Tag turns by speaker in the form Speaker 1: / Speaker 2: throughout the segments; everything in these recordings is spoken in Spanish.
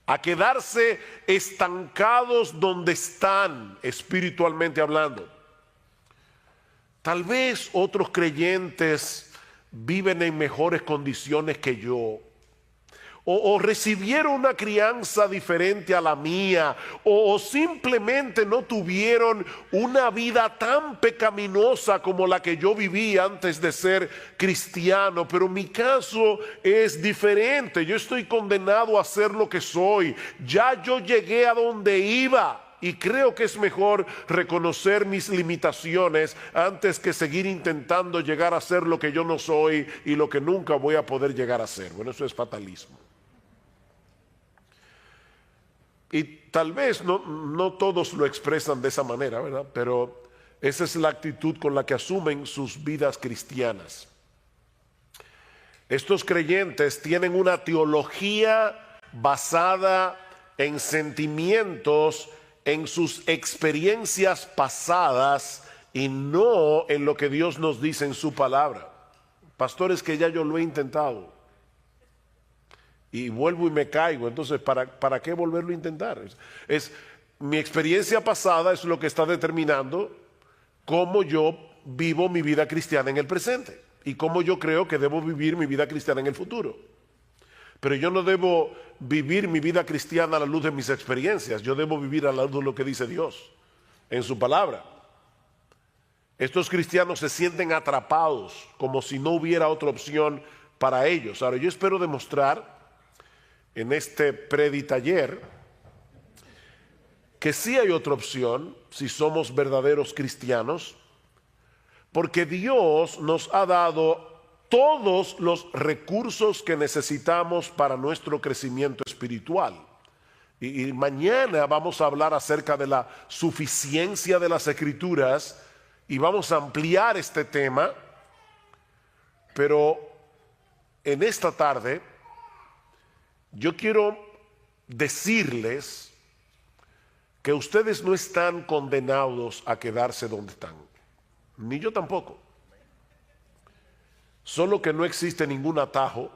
Speaker 1: a quedarse estancados donde están espiritualmente hablando. Tal vez otros creyentes viven en mejores condiciones que yo, o recibieron una crianza diferente a la mía, o simplemente no tuvieron una vida tan pecaminosa como la que yo viví antes de ser cristiano. Pero mi caso es diferente. Yo estoy condenado a ser lo que soy. Ya yo llegué a donde iba. Y creo que es mejor reconocer mis limitaciones antes que seguir intentando llegar a ser lo que yo no soy y lo que nunca voy a poder llegar a ser. Bueno, eso es fatalismo. Y tal vez no todos lo expresan de esa manera, ¿verdad? Pero esa es la actitud con la que asumen sus vidas cristianas. Estos creyentes tienen una teología basada en sentimientos, en sus experiencias pasadas y no en lo que Dios nos dice en su palabra. Pastores, que ya yo lo he intentado y vuelvo y me caigo. Entonces, ¿para qué volverlo a intentar? Mi experiencia pasada es lo que está determinando cómo yo vivo mi vida cristiana en el presente y cómo yo creo que debo vivir mi vida cristiana en el futuro. Pero yo no debo vivir mi vida cristiana a la luz de mis experiencias. Yo debo vivir a la luz de lo que dice Dios en su palabra. Estos cristianos se sienten atrapados como si no hubiera otra opción para ellos. Ahora, yo espero demostrar en este preditaller que sí hay otra opción si somos verdaderos cristianos, porque Dios nos ha dado todos los recursos que necesitamos para nuestro crecimiento espiritual. Y mañana vamos a hablar acerca de la suficiencia de las Escrituras y vamos a ampliar este tema, pero en esta tarde yo quiero decirles que ustedes no están condenados a quedarse donde están, ni yo tampoco. Solo que no existe ningún atajo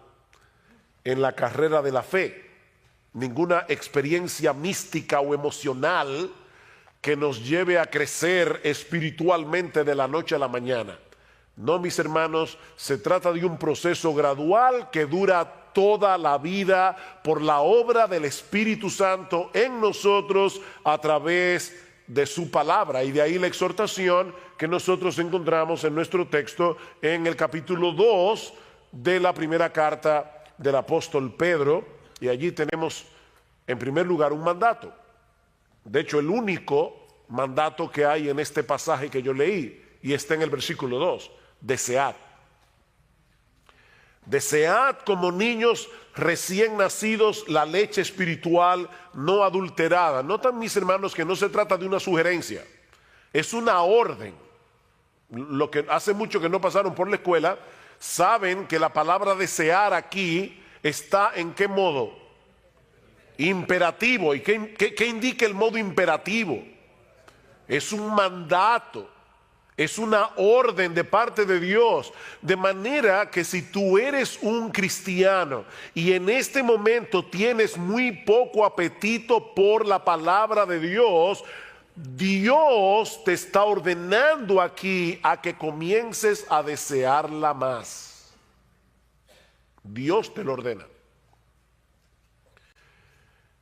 Speaker 1: en la carrera de la fe, ninguna experiencia mística o emocional que nos lleve a crecer espiritualmente de la noche a la mañana. No, mis hermanos, se trata de un proceso gradual que dura toda la vida por la obra del Espíritu Santo en nosotros a través de su palabra. Y de ahí la exhortación que nosotros encontramos en nuestro texto en el capítulo 2 de la primera carta del apóstol Pedro. Y allí tenemos en primer lugar un mandato. De hecho, el único mandato que hay en este pasaje que yo leí, y está en el versículo 2, desead. Desead como niños recién nacidos la leche espiritual no adulterada. Notan, mis hermanos, que no se trata de una sugerencia, es una orden. Lo que hace mucho que no pasaron por la escuela saben que la palabra desear aquí está en qué modo imperativo. ¿Y qué indica el modo imperativo? Es un mandato. Es una orden de parte de Dios, de manera que si tú eres un cristiano y en este momento tienes muy poco apetito por la palabra de Dios, Dios te está ordenando aquí a que comiences a desearla más. Dios te lo ordena.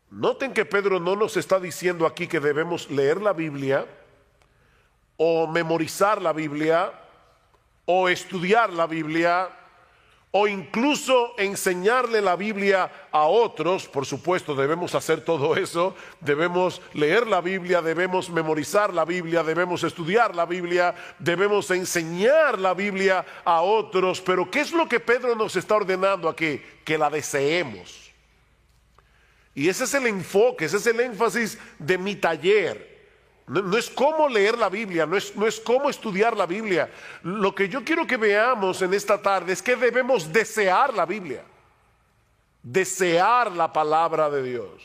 Speaker 1: Noten que Pedro no nos está diciendo aquí que debemos leer la Biblia o memorizar la Biblia, o estudiar la Biblia, o incluso enseñarle la Biblia a otros. Por supuesto, debemos hacer todo eso. Debemos leer la Biblia, debemos memorizar la Biblia, debemos estudiar la Biblia, debemos enseñar la Biblia a otros. Pero ¿qué es lo que Pedro nos está ordenando aquí? Que la deseemos. Y ese es el enfoque, ese es el énfasis de mi taller. No es cómo leer la Biblia, no es cómo estudiar la Biblia. Lo que yo quiero que veamos en esta tarde es que debemos desear la Biblia, desear la palabra de Dios.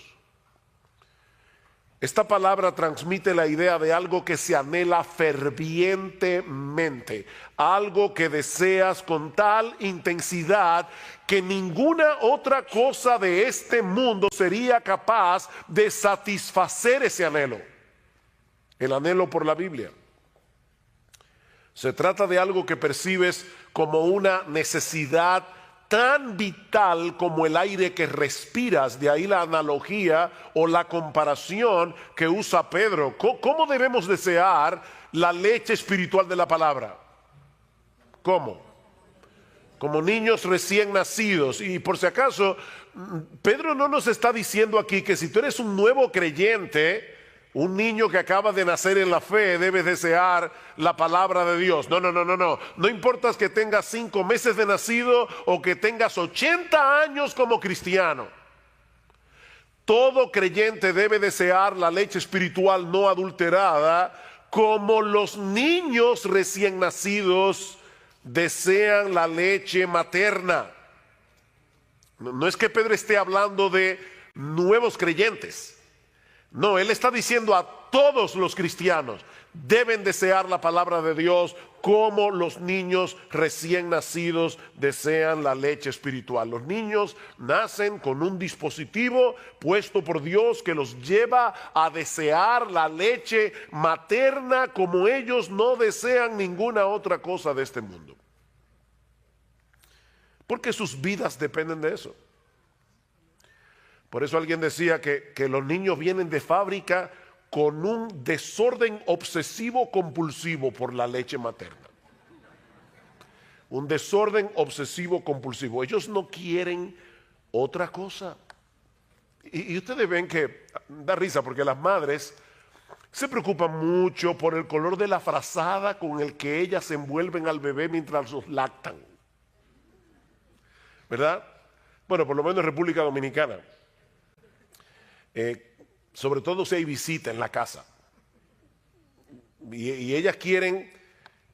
Speaker 1: Esta palabra transmite la idea de algo que se anhela fervientemente, algo que deseas con tal intensidad que ninguna otra cosa de este mundo sería capaz de satisfacer ese anhelo, el anhelo por la Biblia. Se trata de algo que percibes como una necesidad tan vital como el aire que respiras. De ahí la analogía o la comparación que usa Pedro. ¿Cómo debemos desear la leche espiritual de la palabra? ¿Cómo? Como niños recién nacidos. Y por si acaso, Pedro no nos está diciendo aquí que si tú eres un nuevo creyente, un niño que acaba de nacer en la fe, debes desear la palabra de Dios. No. No importa que tengas 5 meses de nacido o que tengas 80 años como cristiano. Todo creyente debe desear la leche espiritual no adulterada, como los niños recién nacidos desean la leche materna. No es que Pedro esté hablando de nuevos creyentes. No, él está diciendo a todos los cristianos deben desear la palabra de Dios como los niños recién nacidos desean la leche espiritual. Los niños nacen con un dispositivo puesto por Dios que los lleva a desear la leche materna como ellos no desean ninguna otra cosa de este mundo. Porque sus vidas dependen de eso. Por eso alguien decía que los niños vienen de fábrica con un desorden obsesivo compulsivo por la leche materna. Un desorden obsesivo compulsivo. Ellos no quieren otra cosa. Y ustedes ven que da risa porque las madres se preocupan mucho por el color de la frazada con el que ellas envuelven al bebé mientras los lactan. ¿Verdad? Bueno, por lo menos en República Dominicana. Sobre todo si hay visita en la casa y ellas quieren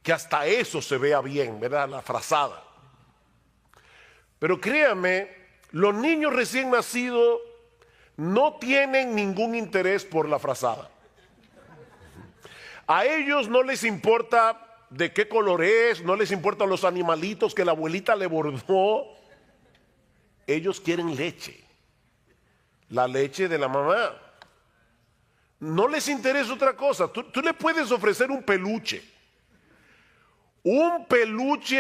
Speaker 1: que hasta eso se vea bien, ¿verdad? La frazada. Pero créanme, los niños recién nacidos no tienen ningún interés por la frazada. A ellos no les importa de qué color es, no les importan los animalitos que la abuelita le bordó. Ellos quieren leche. La leche de la mamá. No les interesa otra cosa. Tú le puedes ofrecer un peluche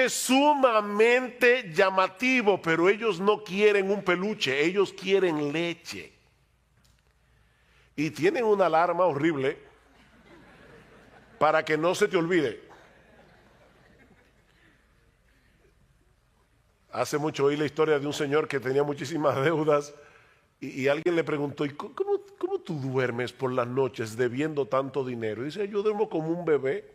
Speaker 1: sumamente llamativo, pero ellos no quieren un peluche, ellos quieren leche. Y tienen una alarma horrible para que no se te olvide. Hace mucho oí la historia de un señor que tenía muchísimas deudas. Y alguien le preguntó, ¿y cómo tú duermes por las noches debiendo tanto dinero? Y dice, yo duermo como un bebé.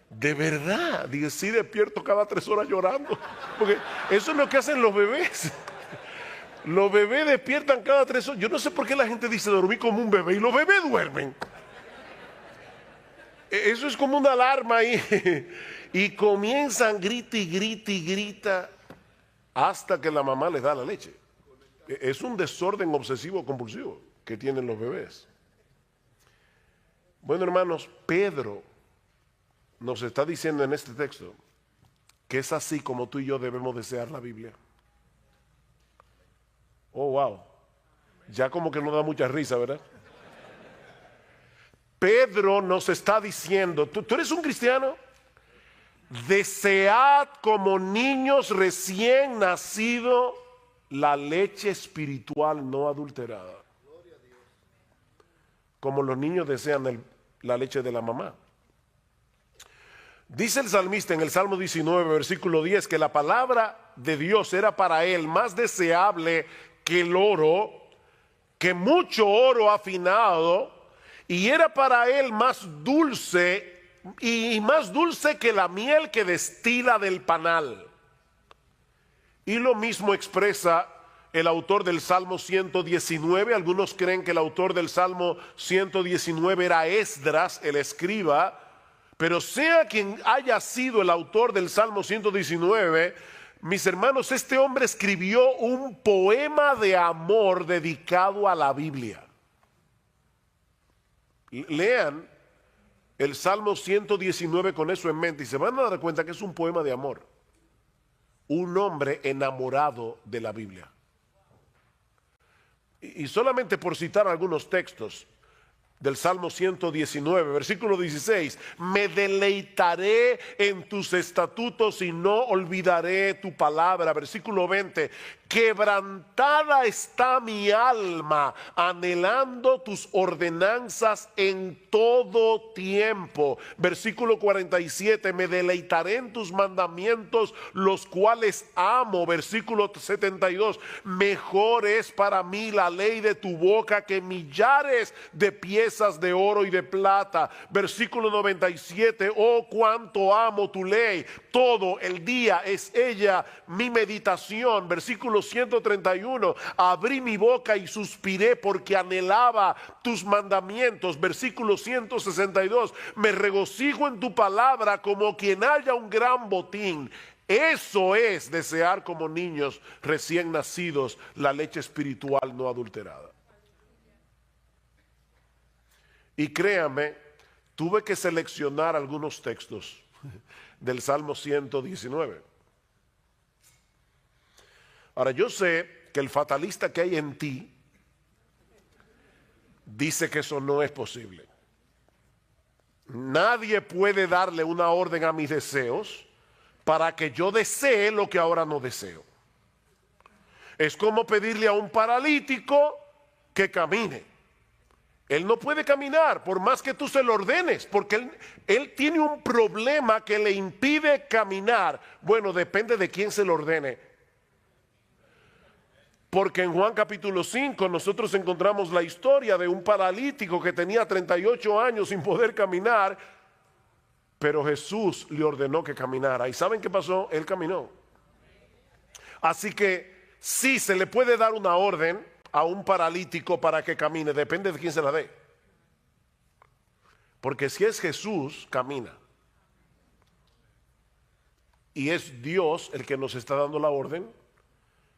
Speaker 1: ¿De verdad? Dice, sí, despierto cada 3 horas llorando. Porque eso es lo que hacen los bebés. Los bebés despiertan cada 3 horas. Yo no sé por qué la gente dice dormí como un bebé y los bebés duermen. Eso es como una alarma ahí. Y comienzan grita hasta que la mamá les da la leche. Es un desorden obsesivo compulsivo que tienen los bebés. Bueno, hermanos, Pedro nos está diciendo en este texto que es así como tú y yo debemos desear la Biblia. Oh, wow. Ya como que no da mucha risa, ¿verdad? Pedro nos está diciendo, ¿tú eres un cristiano? Desead como niños recién nacidos la leche espiritual no adulterada. Como los niños desean la leche de la mamá. Dice el salmista en el Salmo 19, versículo 10, que la palabra de Dios era para él más deseable que el oro, que mucho oro afinado, y era para él más dulce, y más dulce que la miel que destila del panal. Y lo mismo expresa el autor del Salmo 119. Algunos creen que el autor del Salmo 119 era Esdras, el escriba. Pero sea quien haya sido el autor del Salmo 119, mis hermanos, este hombre escribió un poema de amor dedicado a la Biblia. Lean el Salmo 119 con eso en mente y se van a dar cuenta que es un poema de amor. Un hombre enamorado de la Biblia. Y solamente por citar algunos textos del Salmo 119, versículo 16, me deleitaré en tus estatutos y no olvidaré tu palabra. Versículo 20, quebrantada está mi alma, anhelando tus ordenanzas en todo tiempo. Versículo 47, me deleitaré en tus mandamientos, los cuales amo. Versículo 72, mejor es para mí la ley de tu boca que millares de piezas de oro y de plata. Versículo 97, oh cuánto amo tu ley, todo el día es ella mi meditación. Versículo 131, abrí mi boca y suspiré porque anhelaba tus mandamientos. Versículo 162, me regocijo en tu palabra como quien haya un gran botín. Eso es desear como niños recién nacidos la leche espiritual no adulterada. Y créame, tuve que seleccionar algunos textos del Salmo 119. Ahora, yo sé que el fatalista que hay en ti dice que eso no es posible. Nadie puede darle una orden a mis deseos para que yo desee lo que ahora no deseo. Es como pedirle a un paralítico que camine. Él no puede caminar por más que tú se lo ordenes, porque él tiene un problema que le impide caminar. Bueno, depende de quién se lo ordene. Porque en Juan capítulo 5 nosotros encontramos la historia de un paralítico que tenía 38 años sin poder caminar, pero Jesús le ordenó que caminara. ¿Y saben qué pasó? Él caminó. Así que sí se le puede dar una orden a un paralítico para que camine, depende de quién se la dé. Porque si es Jesús, camina. Y es Dios el que nos está dando la orden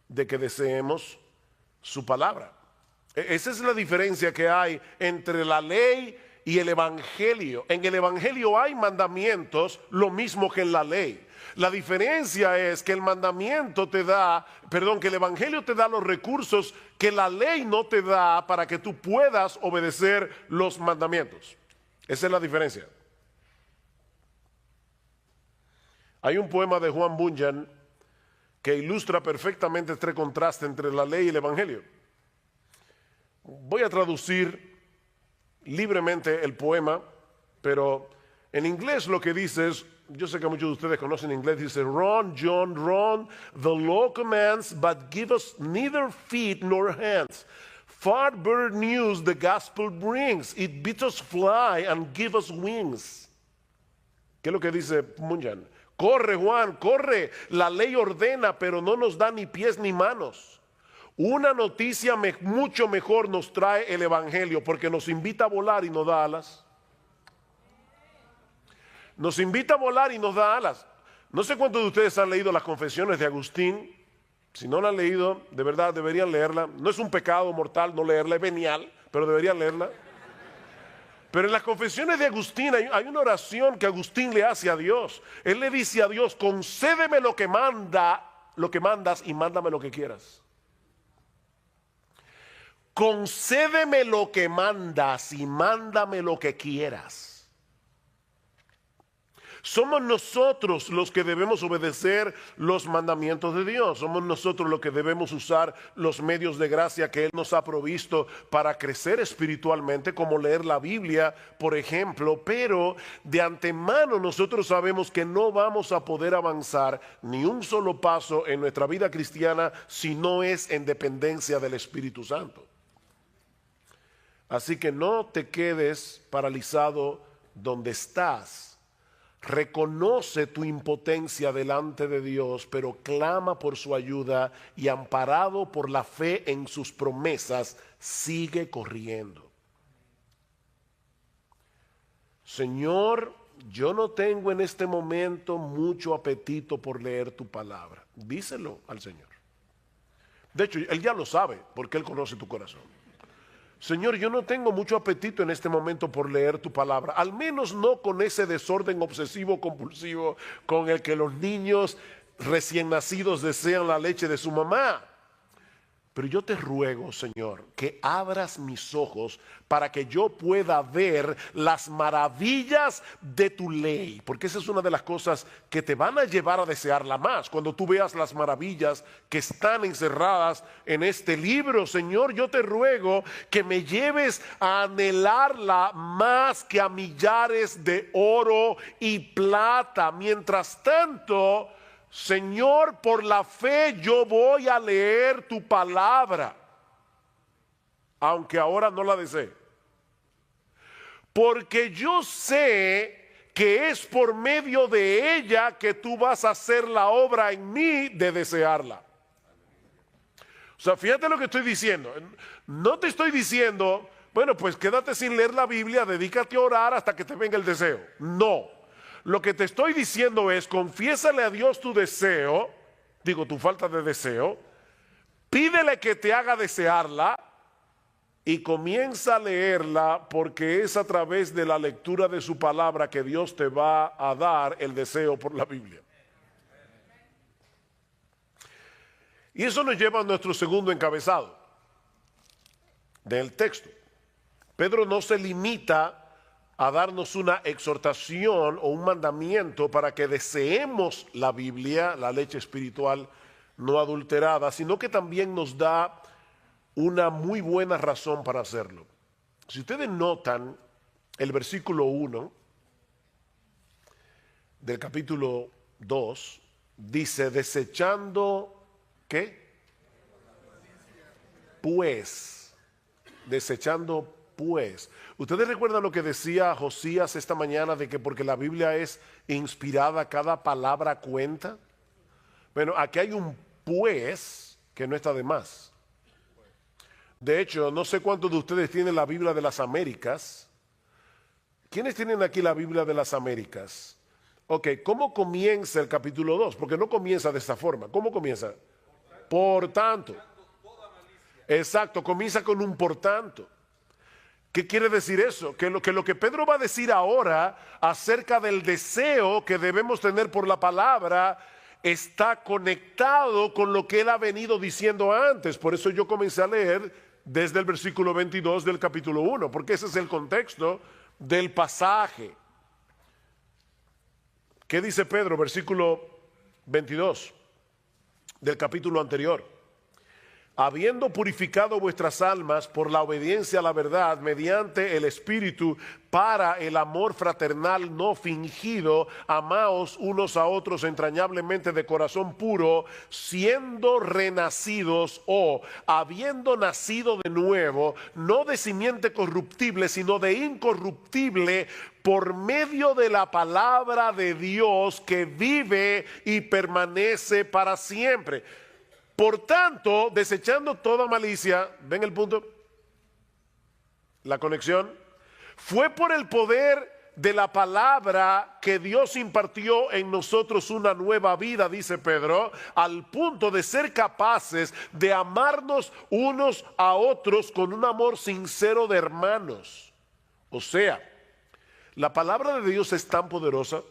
Speaker 1: de que deseemos su palabra. Esa es la diferencia que hay entre la ley y el evangelio. En el evangelio hay mandamientos, lo mismo que en la ley. La diferencia es que el mandamiento te da, que el evangelio te da los recursos que la ley no te da para que tú puedas obedecer los mandamientos. Esa es la diferencia. Hay un poema de Juan Bunyan que ilustra perfectamente este contraste entre la ley y el evangelio. Voy a traducir libremente el poema, pero en inglés lo que dice es, yo sé que muchos de ustedes conocen inglés, dice, run, John, run, the law commands, but give us neither feet nor hands. Far better news the gospel brings, it bids us fly and give us wings. ¿Qué es lo que dice Bunyan? Corre, Juan, corre. La ley ordena, pero no nos da ni pies ni manos. Una noticia mucho mejor nos trae el evangelio, porque nos invita a volar y nos da alas. Nos invita a volar y nos da alas. No sé cuántos de ustedes han leído las Confesiones de Agustín. Si no la han leído, de verdad deberían leerla. No es un pecado mortal no leerla, es venial, pero deberían leerla. Pero en las Confesiones de Agustín hay una oración que Agustín le hace a Dios. Él le dice a Dios, concédeme lo que mandas y mándame lo que quieras. Concédeme lo que mandas y mándame lo que quieras. Somos nosotros los que debemos obedecer los mandamientos de Dios. Somos nosotros los que debemos usar los medios de gracia que Él nos ha provisto para crecer espiritualmente, como leer la Biblia, por ejemplo. Pero de antemano nosotros sabemos que no vamos a poder avanzar ni un solo paso en nuestra vida cristiana si no es en dependencia del Espíritu Santo. Así que no te quedes paralizado donde estás. Reconoce tu impotencia delante de Dios, pero clama por su ayuda y amparado por la fe en sus promesas, sigue corriendo. Señor, yo no tengo en este momento mucho apetito por leer tu palabra. Díselo al Señor. De hecho, Él ya lo sabe porque Él conoce tu corazón. Señor, yo no tengo mucho apetito en este momento por leer tu palabra, al menos no con ese desorden obsesivo compulsivo con el que los niños recién nacidos desean la leche de su mamá. Pero yo te ruego, Señor, que abras mis ojos para que yo pueda ver las maravillas de tu ley, porque esa es una de las cosas que te van a llevar a desearla más. Cuando tú veas las maravillas que están encerradas en este libro, Señor, yo te ruego que me lleves a anhelarla más que a millares de oro y plata. Mientras tanto, Señor, por la fe yo voy a leer tu palabra, aunque ahora no la desee, porque yo sé que es por medio de ella que tú vas a hacer la obra en mí de desearla. O sea, fíjate lo que estoy diciendo. No te estoy diciendo, bueno, pues quédate sin leer la Biblia, dedícate a orar hasta que te venga el deseo. No. Lo que te estoy diciendo es, confiésale a Dios tu deseo, digo, tu falta de deseo, pídele que te haga desearla y comienza a leerla, porque es a través de la lectura de su palabra que Dios te va a dar el deseo por la Biblia. Y eso nos lleva a nuestro segundo encabezado del texto. Pedro no se limita a darnos una exhortación o un mandamiento para que deseemos la Biblia, la leche espiritual no adulterada, sino que también nos da una muy buena razón para hacerlo. Si ustedes notan el versículo 1 del capítulo 2, dice, desechando, ¿qué? Pues, desechando pues. ¿Ustedes recuerdan lo que decía Josías esta mañana de que porque la Biblia es inspirada, cada palabra cuenta? Bueno, aquí hay un pues que no está de más. De hecho, no sé cuántos de ustedes tienen la Biblia de las Américas. ¿Quiénes tienen aquí la Biblia de las Américas? Ok, ¿cómo comienza el capítulo 2? Porque no comienza de esta forma. ¿Cómo comienza? Por tanto. Exacto, comienza con un por tanto. ¿Qué quiere decir eso? Que lo que Pedro va a decir ahora acerca del deseo que debemos tener por la palabra está conectado con lo que él ha venido diciendo antes. Por eso yo comencé a leer desde el versículo 22 del capítulo 1, porque ese es el contexto del pasaje. ¿Qué dice Pedro? Versículo 22 del capítulo anterior. Habiendo purificado vuestras almas por la obediencia a la verdad mediante el Espíritu para el amor fraternal no fingido, amaos unos a otros entrañablemente de corazón puro, siendo renacidos o habiendo nacido de nuevo, no de simiente corruptible, sino de incorruptible, por medio de la palabra de Dios que vive y permanece para siempre. Por tanto, desechando toda malicia, ¿ven el punto? La conexión. Fue por el poder de la palabra que Dios impartió en nosotros una nueva vida, dice Pedro, al punto de ser capaces de amarnos unos a otros con un amor sincero de hermanos. O sea, la palabra de Dios es tan poderosa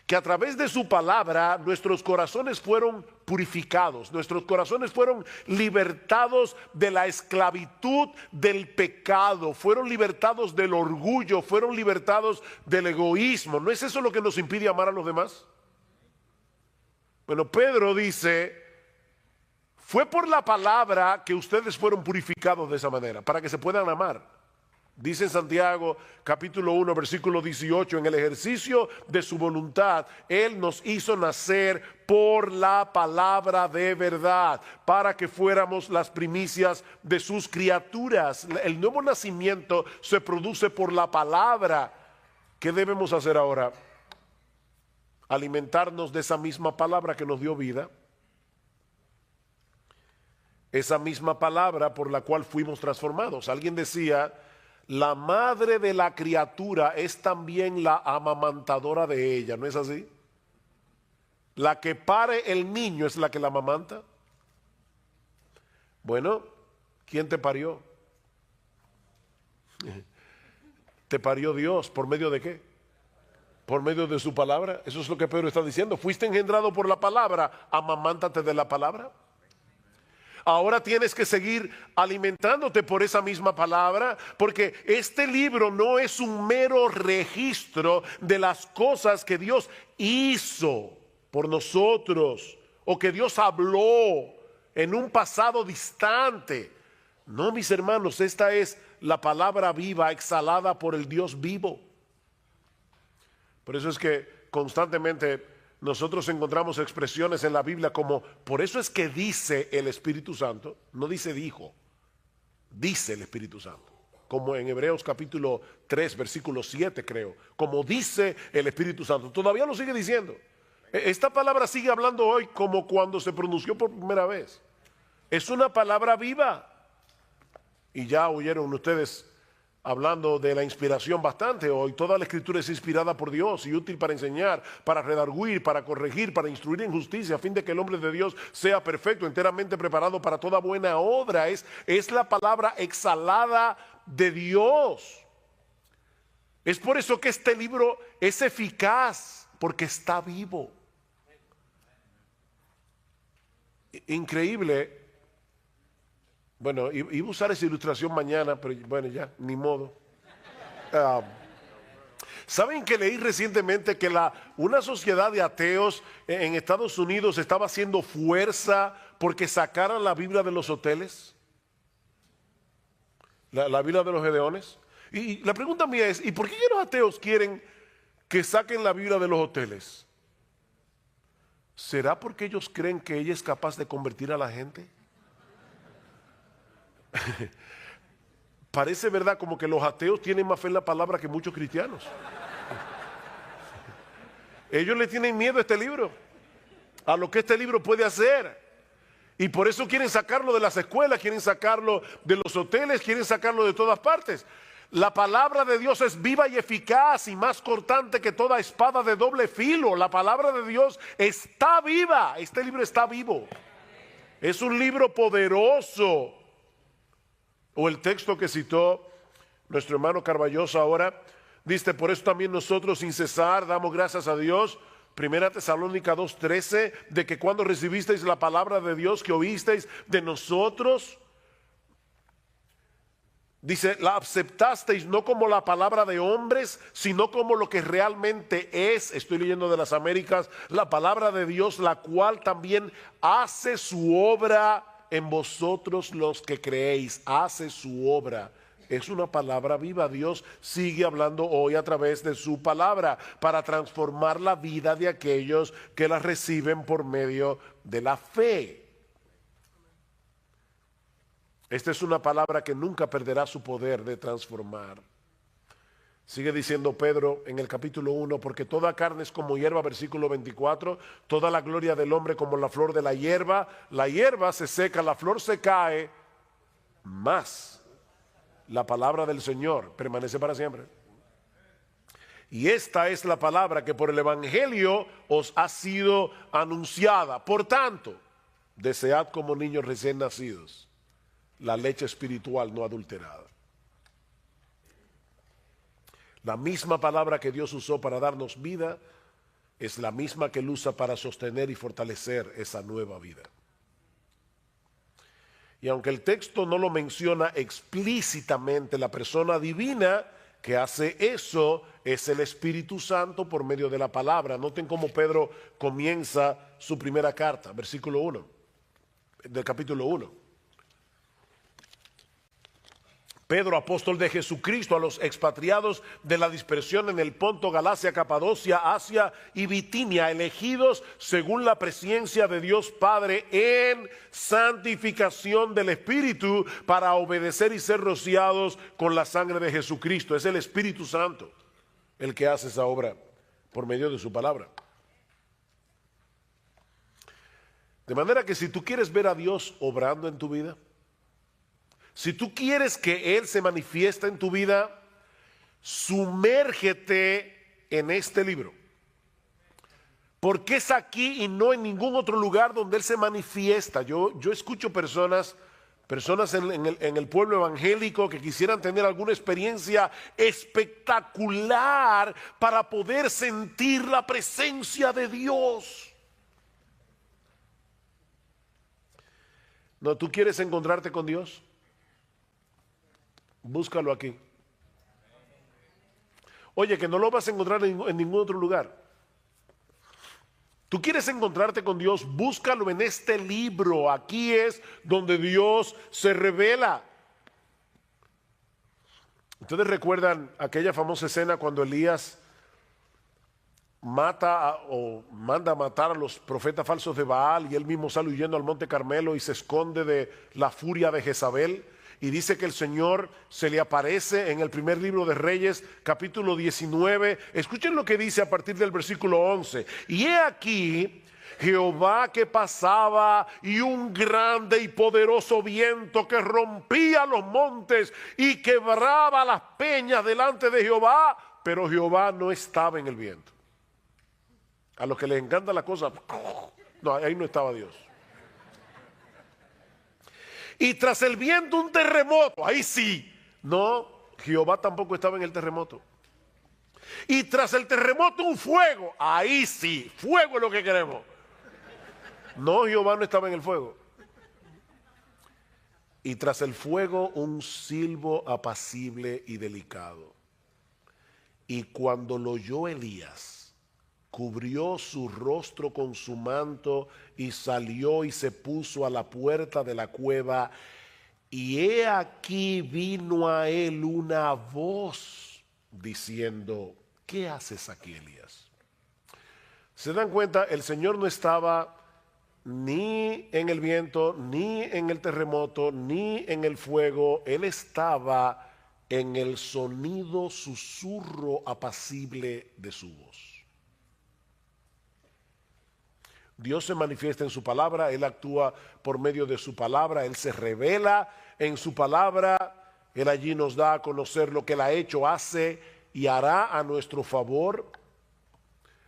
Speaker 1: que a través de su palabra nuestros corazones fueron purificados, nuestros corazones fueron libertados de la esclavitud del pecado, fueron libertados del orgullo, fueron libertados del egoísmo. ¿No es eso lo que nos impide amar a los demás? Bueno, Pedro dice, fue por la palabra que ustedes fueron purificados de esa manera, para que se puedan amar. Dice en Santiago capítulo 1 versículo 18, en el ejercicio de su voluntad, Él nos hizo nacer por la palabra de verdad, para que fuéramos las primicias de sus criaturas. El nuevo nacimiento se produce por la palabra. ¿Qué debemos hacer ahora? Alimentarnos de esa misma palabra que nos dio vida. Esa misma palabra por la cual fuimos transformados. Alguien decía, la madre de la criatura es también la amamantadora de ella, ¿no es así? La que pare el niño es la que la amamanta. Bueno, ¿quién te parió? Te parió Dios. ¿Por medio de qué? Por medio de su palabra. Eso es lo que Pedro está diciendo. Fuiste engendrado por la palabra, amamántate de la palabra. Ahora tienes que seguir alimentándote por esa misma palabra, porque este libro no es un mero registro de las cosas que Dios hizo por nosotros o que Dios habló en un pasado distante. No, mis hermanos, esta es la palabra viva exhalada por el Dios vivo. Por eso es que constantemente nosotros encontramos expresiones en la Biblia como, por eso es que dice el Espíritu Santo, no dice dijo, dice el Espíritu Santo. Como en Hebreos capítulo 3, versículo 7 creo, como dice el Espíritu Santo. Todavía lo sigue diciendo. Esta palabra sigue hablando hoy como cuando se pronunció por primera vez. Es una palabra viva. Y ya oyeron ustedes hablando de la inspiración bastante hoy. Toda la escritura es inspirada por Dios y útil para enseñar, para redarguir, para corregir, para instruir en justicia, a fin de que el hombre de Dios sea perfecto, enteramente preparado para toda buena obra. Es la palabra exhalada de Dios. Es por eso que este libro es eficaz, porque está vivo. Increíble. Bueno, iba a usar esa ilustración mañana, pero bueno, ya, ni modo. ¿Saben que leí recientemente que una sociedad de ateos en Estados Unidos estaba haciendo fuerza porque sacaran la Biblia de los hoteles? La Biblia de los Gedeones. Y la pregunta mía es, ¿y por qué los ateos quieren que saquen la Biblia de los hoteles? ¿Será porque ellos creen que ella es capaz de convertir a la gente? Parece verdad como que los ateos tienen más fe en la palabra que muchos cristianos. Ellos le tienen miedo a este libro, a lo que este libro puede hacer, y por eso quieren sacarlo de las escuelas, quieren sacarlo de los hoteles, quieren sacarlo de todas partes. La palabra de Dios es viva y eficaz y más cortante que toda espada de doble filo. La palabra de Dios está viva. Este libro está vivo. Es un libro poderoso. O el texto que citó nuestro hermano Carballosa ahora, dice, por eso también nosotros sin cesar damos gracias a Dios, 1 Tesalónica 2:13, de que cuando recibisteis la palabra de Dios que oísteis de nosotros, dice, la aceptasteis no como la palabra de hombres, sino como lo que realmente es, estoy leyendo de las Américas, la palabra de Dios, la cual también hace su obra en vosotros los que creéis, hace su obra. Es una palabra viva. Dios sigue hablando hoy a través de su palabra para transformar la vida de aquellos que la reciben por medio de la fe. Esta es una palabra que nunca perderá su poder de transformar. Sigue diciendo Pedro en el capítulo 1, porque toda carne es como hierba, versículo 24, toda la gloria del hombre como la flor de la hierba se seca, la flor se cae, mas la palabra del Señor permanece para siempre. Y esta es la palabra que por el Evangelio os ha sido anunciada. Por tanto, desead como niños recién nacidos la leche espiritual no adulterada. La misma palabra que Dios usó para darnos vida es la misma que Él usa para sostener y fortalecer esa nueva vida. Y aunque el texto no lo menciona explícitamente, la persona divina que hace eso es el Espíritu Santo por medio de la palabra. Noten cómo Pedro comienza su primera carta, versículo 1, del capítulo 1. Pedro, apóstol de Jesucristo, a los expatriados de la dispersión en el Ponto, Galacia, Capadocia, Asia y Bitinia, elegidos según la presciencia de Dios Padre en santificación del Espíritu para obedecer y ser rociados con la sangre de Jesucristo. Es el Espíritu Santo el que hace esa obra por medio de su palabra. De manera que si tú quieres ver a Dios obrando en tu vida, si tú quieres que Él se manifieste en tu vida, sumérgete en este libro. Porque es aquí y no en ningún otro lugar donde Él se manifiesta. Yo escucho personas Personas en el pueblo evangélico que quisieran tener alguna experiencia espectacular para poder sentir la presencia de Dios. No, ¿tú quieres encontrarte con Dios? Búscalo aquí. Oye, que no lo vas a encontrar en ningún otro lugar. Tú quieres encontrarte con Dios, búscalo en este libro. Aquí es donde Dios se revela. Ustedes recuerdan aquella famosa escena cuando Elías manda a matar a los profetas falsos de Baal y él mismo sale huyendo al monte Carmelo y se esconde de la furia de Jezabel. Y dice que el Señor se le aparece en el primer libro de Reyes, capítulo 19. Escuchen lo que dice a partir del versículo 11. Y he aquí Jehová que pasaba y un grande y poderoso viento que rompía los montes y quebraba las peñas delante de Jehová, pero Jehová no estaba en el viento. A los que les encanta la cosa, no, ahí no estaba Dios. Y tras el viento un terremoto, ahí sí. No, Jehová tampoco estaba en el terremoto. Y tras el terremoto un fuego, ahí sí, fuego es lo que queremos. No, Jehová no estaba en el fuego. Y tras el fuego un silbo apacible y delicado. Y cuando lo oyó Elías, cubrió su rostro con su manto y salió y se puso a la puerta de la cueva. Y he aquí vino a él una voz diciendo: ¿qué haces aquí, Elías? ¿Se dan cuenta? El Señor no estaba ni en el viento, ni en el terremoto, ni en el fuego. Él estaba en el sonido susurro apacible de su voz. Dios se manifiesta en su palabra, Él actúa por medio de su palabra, Él se revela en su palabra, Él allí nos da a conocer lo que Él ha hecho, hace y hará a nuestro favor.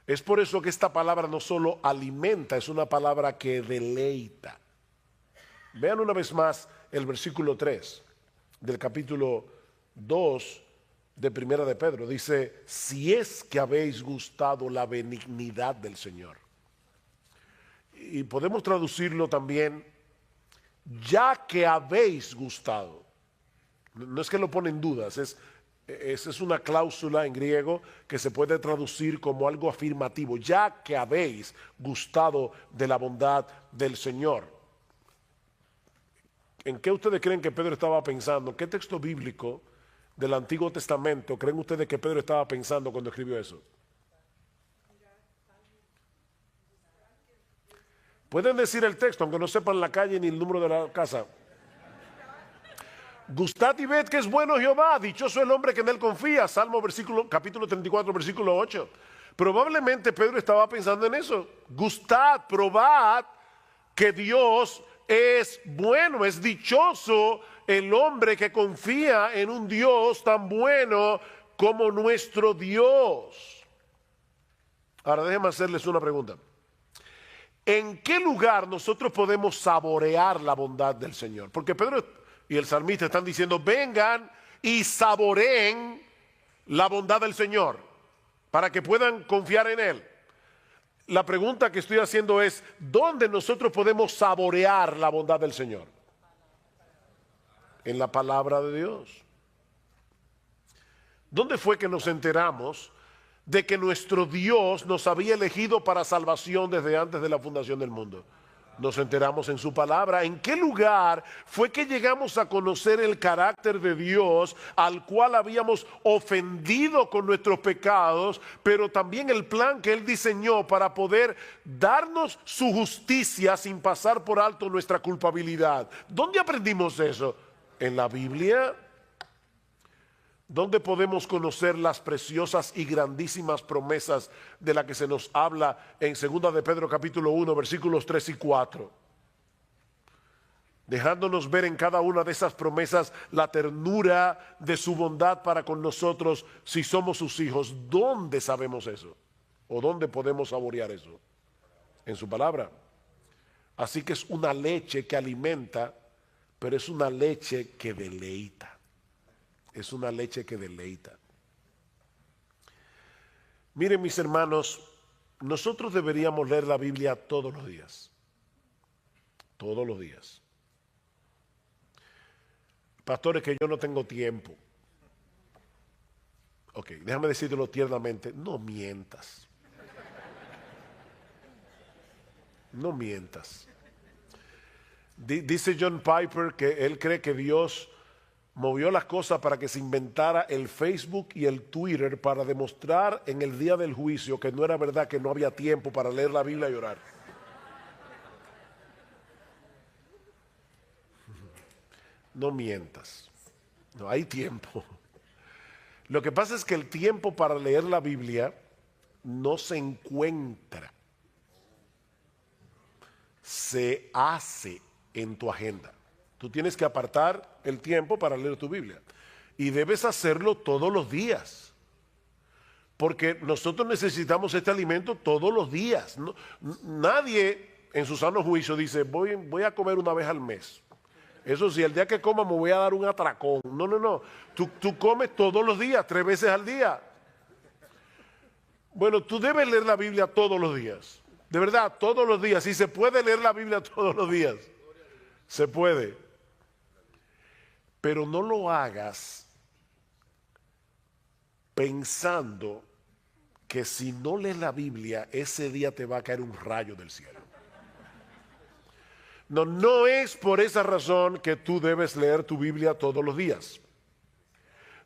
Speaker 1: Es por eso que esta palabra no solo alimenta, es una palabra que deleita. Vean una vez más el versículo 3 del capítulo 2 de Primera de Pedro. Dice: si es que habéis gustado la benignidad del Señor. Y podemos traducirlo también: ya que habéis gustado. No es que lo pone en dudas, es una cláusula en griego que se puede traducir como algo afirmativo. Ya que habéis gustado de la bondad del Señor. ¿En qué ustedes creen que Pedro estaba pensando? ¿Qué texto bíblico del Antiguo Testamento creen ustedes que Pedro estaba pensando cuando escribió eso? Pueden decir el texto, aunque no sepan la calle ni el número de la casa. Gustad y ved que es bueno Jehová, dichoso el hombre que en él confía. Salmo capítulo 34, versículo 8. Probablemente Pedro estaba pensando en eso. Gustad, probad que Dios es bueno, es dichoso el hombre que confía en un Dios tan bueno como nuestro Dios. Ahora déjenme hacerles una pregunta. ¿En qué lugar nosotros podemos saborear la bondad del Señor? Porque Pedro y el salmista están diciendo: vengan y saboreen la bondad del Señor para que puedan confiar en Él. La pregunta que estoy haciendo es: ¿dónde nosotros podemos saborear la bondad del Señor? En la palabra de Dios. ¿Dónde fue que nos enteramos de que nuestro Dios nos había elegido para salvación desde antes de la fundación del mundo? Nos enteramos en su palabra. ¿En qué lugar fue que llegamos a conocer el carácter de Dios al cual habíamos ofendido con nuestros pecados, pero también el plan que Él diseñó para poder darnos su justicia sin pasar por alto nuestra culpabilidad? ¿Dónde aprendimos eso? ¿En la Biblia? ¿Dónde podemos conocer las preciosas y grandísimas promesas de las que se nos habla en 2 de Pedro capítulo 1, versículos 3 y 4? Dejándonos ver en cada una de esas promesas la ternura de su bondad para con nosotros si somos sus hijos. ¿Dónde sabemos eso? ¿O dónde podemos saborear eso? En su palabra. Así que es una leche que alimenta, pero es una leche que deleita. Es una leche que deleita. Miren, mis hermanos, nosotros deberíamos leer la Biblia todos los días. Todos los días. Pastores, que yo no tengo tiempo. Ok, déjame decírtelo tiernamente, no mientas. No mientas. Dice John Piper que él cree que Dios movió las cosas para que se inventara el Facebook y el Twitter para demostrar en el día del juicio que no era verdad, que no había tiempo para leer la Biblia y orar. No mientas. No hay tiempo. Lo que pasa es que el tiempo para leer la Biblia no se encuentra. Se hace en tu agenda. Tú tienes que apartar el tiempo para leer tu Biblia. Y debes hacerlo todos los días. Porque nosotros necesitamos este alimento todos los días. Nadie en su sano juicio dice, voy a comer una vez al mes. Eso sí, el día que coma me voy a dar un atracón. No. Tú comes todos los días, 3 veces al día. Bueno, tú debes leer la Biblia todos los días. De verdad, todos los días. Si se puede leer la Biblia todos los días, se puede. Pero no lo hagas pensando que si no lees la Biblia, ese día te va a caer un rayo del cielo. No es por esa razón que tú debes leer tu Biblia todos los días.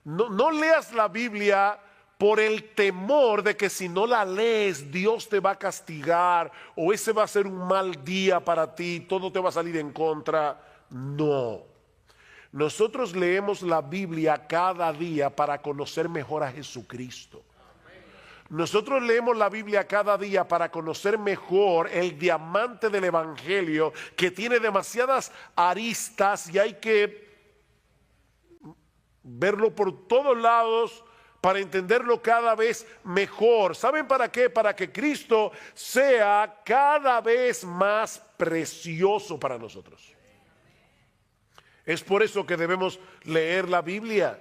Speaker 1: No leas la Biblia por el temor de que si no la lees, Dios te va a castigar o ese va a ser un mal día para ti, todo te va a salir en contra. No. Nosotros leemos la Biblia cada día para conocer mejor a Jesucristo. Nosotros leemos la Biblia cada día para conocer mejor el diamante del Evangelio, que tiene demasiadas aristas y hay que verlo por todos lados para entenderlo cada vez mejor. ¿Saben para qué? Para que Cristo sea cada vez más precioso para nosotros. Es por eso que debemos leer la Biblia.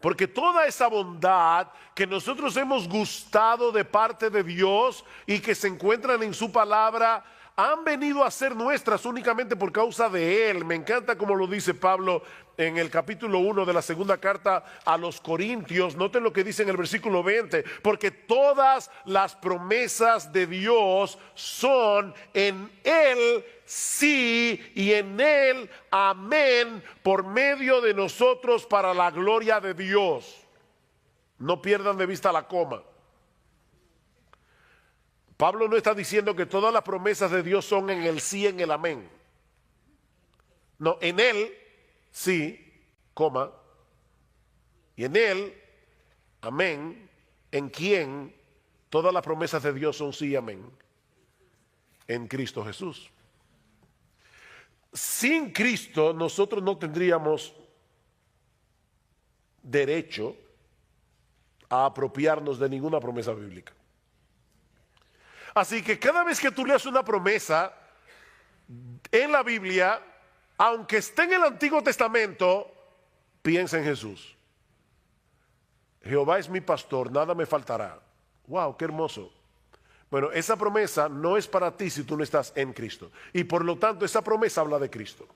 Speaker 1: Porque toda esa bondad que nosotros hemos gustado de parte de Dios y que se encuentran en su palabra, han venido a ser nuestras únicamente por causa de Él. Me encanta como lo dice Pablo en el capítulo 1 de la segunda carta a los Corintios. Noten lo que dice en el versículo 20. Porque todas las promesas de Dios son en Él sí y en Él amén, por medio de nosotros para la gloria de Dios. No pierdan de vista la coma. Pablo no está diciendo que todas las promesas de Dios son en el sí, en el amén. No, en Él sí, coma, y en Él, amén, en quien todas las promesas de Dios son sí y amén, en Cristo Jesús. Sin Cristo nosotros no tendríamos derecho a apropiarnos de ninguna promesa bíblica. Así que cada vez que tú leas una promesa en la Biblia, aunque esté en el Antiguo Testamento, piensa en Jesús. Jehová es mi pastor, nada me faltará. Wow, qué hermoso. Bueno, esa promesa no es para ti si tú no estás en Cristo. Y por lo tanto, esa promesa habla de Cristo.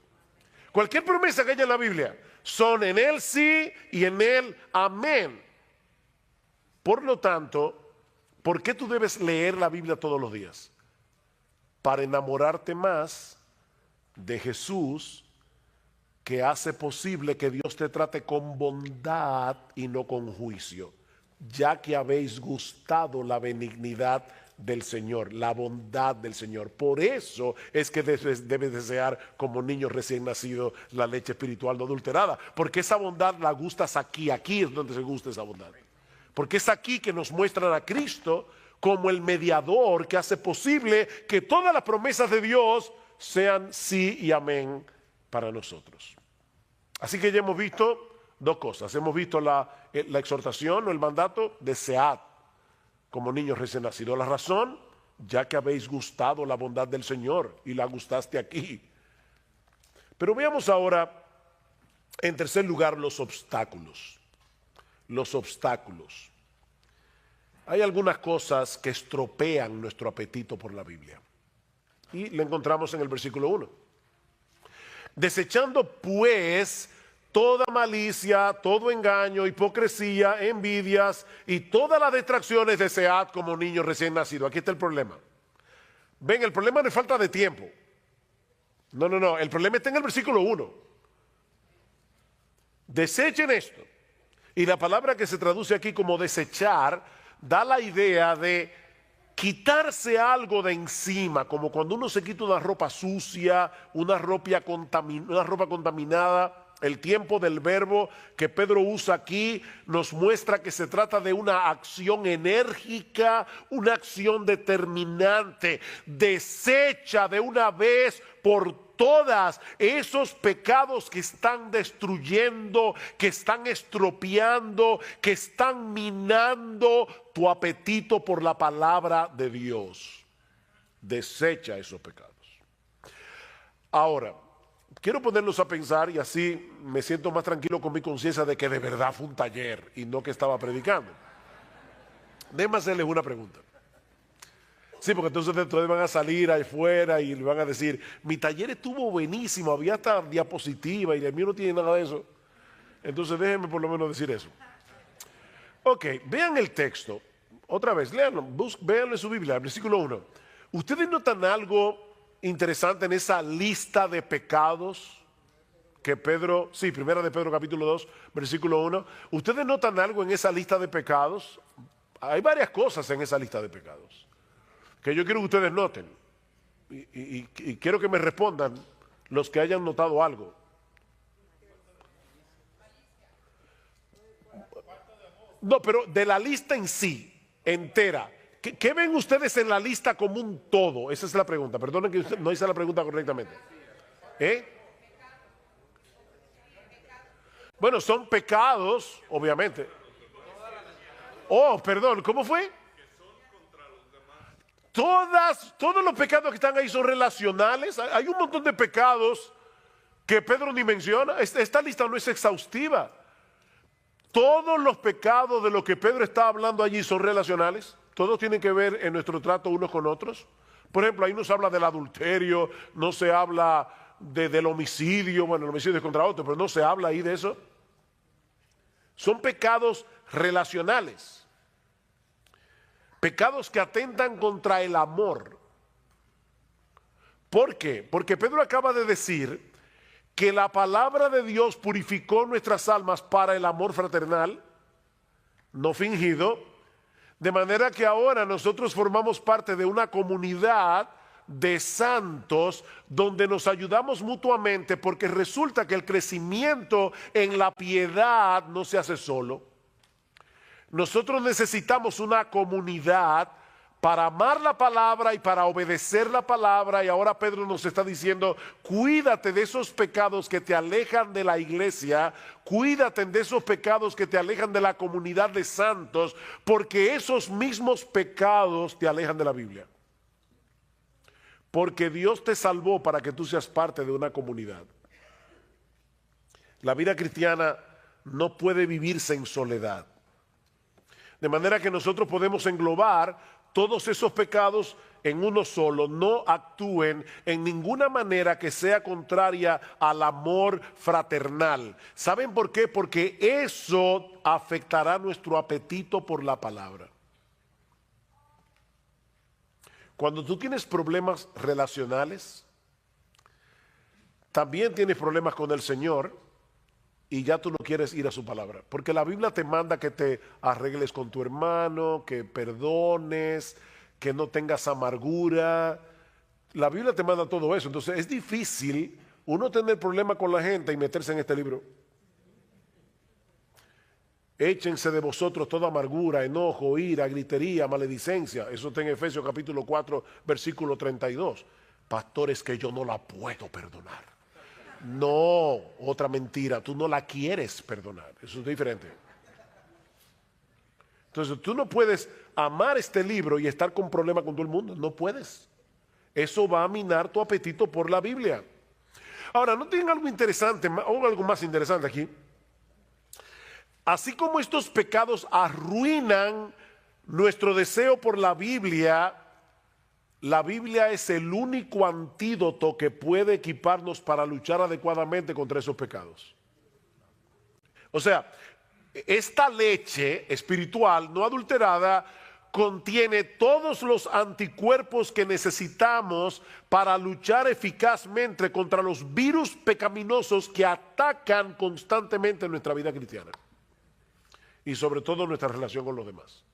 Speaker 1: Cualquier promesa que haya en la Biblia, son en Él sí y en Él amén. Por lo tanto, ¿por qué tú debes leer la Biblia todos los días? Para enamorarte más de Jesús, que hace posible que Dios te trate con bondad y no con juicio, ya que habéis gustado la benignidad del Señor, la bondad del Señor. Por eso es que debes desear como niño recién nacido la leche espiritual no adulterada, porque esa bondad la gustas aquí es donde se gusta esa bondad. Porque es aquí que nos muestran a Cristo como el mediador que hace posible que todas las promesas de Dios sean sí y amén para nosotros. Así que ya hemos visto dos cosas. Hemos visto la exhortación o el mandato, desead como niños recién nacidos. La razón, ya que habéis gustado la bondad del Señor y la gustaste aquí. Pero veamos ahora, en tercer lugar, los obstáculos. Los obstáculos. Hay algunas cosas que estropean nuestro apetito por la Biblia. Y lo encontramos en el versículo 1. Desechando pues toda malicia, todo engaño, hipocresía, envidias y todas las distracciones, desead como niños recién nacidos. Aquí está el problema. Ven, el problema no es falta de tiempo. No, el problema está en el versículo 1. Desechen esto. Y la palabra que se traduce aquí como desechar da la idea de quitarse algo de encima, como cuando uno se quita una ropa sucia, una ropa contaminada. El tiempo del verbo que Pedro usa aquí nos muestra que se trata de una acción enérgica, una acción determinante. Desecha de una vez por todas esos pecados que están destruyendo, que están estropeando, que están minando tu apetito por la palabra de Dios. Desecha esos pecados. Ahora, quiero ponerlos a pensar y así me siento más tranquilo con mi conciencia de que de verdad fue un taller y no que estaba predicando. Déjenme hacerles una pregunta. Sí, porque entonces ustedes van a salir afuera y le van a decir, mi taller estuvo buenísimo, había hasta diapositiva y el mío no tiene nada de eso. Entonces déjenme por lo menos decir eso. Ok, vean el texto. Otra vez, léanlo, véanlo en su Biblia, el versículo 1. ¿Ustedes notan algo interesante en esa lista de pecados que Pedro, primera de Pedro capítulo 2, versículo 1? ¿Ustedes notan algo en esa lista de pecados? Hay varias cosas en esa lista de pecados que yo quiero que ustedes noten y quiero que me respondan los que hayan notado algo. No, pero de la lista en sí, entera, ¿qué ven ustedes en la lista como un todo? Esa es la pregunta, perdonen que usted no hice la pregunta correctamente. Bueno, son pecados, obviamente. Oh, perdón, ¿cómo fue? Todos los pecados que están ahí son relacionales. Hay un montón de pecados que Pedro ni menciona. Esta lista no es exhaustiva. Todos los pecados de los que Pedro está hablando allí son relacionales. Todos tienen que ver en nuestro trato unos con otros. Por ejemplo, ahí no se habla del adulterio, no se habla del homicidio. Bueno, el homicidio es contra otro, pero no se habla ahí de eso. Son pecados relacionales. Pecados que atentan contra el amor. ¿Por qué? Porque Pedro acaba de decir que la palabra de Dios purificó nuestras almas para el amor fraternal, no fingido, de manera que ahora nosotros formamos parte de una comunidad de santos donde nos ayudamos mutuamente, porque resulta que el crecimiento en la piedad no se hace solo. Nosotros necesitamos una comunidad para amar la palabra y para obedecer la palabra. Y ahora Pedro nos está diciendo, cuídate de esos pecados que te alejan de la iglesia, cuídate de esos pecados que te alejan de la comunidad de santos, porque esos mismos pecados te alejan de la Biblia. Porque Dios te salvó para que tú seas parte de una comunidad. La vida cristiana no puede vivirse en soledad. De manera que nosotros podemos englobar todos esos pecados en uno solo. No actúen en ninguna manera que sea contraria al amor fraternal. ¿Saben por qué? Porque eso afectará nuestro apetito por la palabra. Cuando tú tienes problemas relacionales, también tienes problemas con el Señor. Y ya tú no quieres ir a su palabra. Porque la Biblia te manda que te arregles con tu hermano, que perdones, que no tengas amargura. La Biblia te manda todo eso. Entonces es difícil uno tener problemas con la gente y meterse en este libro. Échense de vosotros toda amargura, enojo, ira, gritería, maledicencia. Eso está en Efesios capítulo 4, versículo 32. Pastores, que yo no la puedo perdonar. No, otra mentira, tú no la quieres perdonar, eso es diferente. Entonces tú no puedes amar este libro y estar con problemas con todo el mundo, no puedes. Eso va a minar tu apetito por la Biblia. Ahora, ¿no tienen algo interesante o algo más interesante aquí? Así como estos pecados arruinan nuestro deseo por la Biblia es el único antídoto que puede equiparnos para luchar adecuadamente contra esos pecados. O sea, esta leche espiritual no adulterada contiene todos los anticuerpos que necesitamos para luchar eficazmente contra los virus pecaminosos que atacan constantemente nuestra vida cristiana y sobre todo nuestra relación con los demás.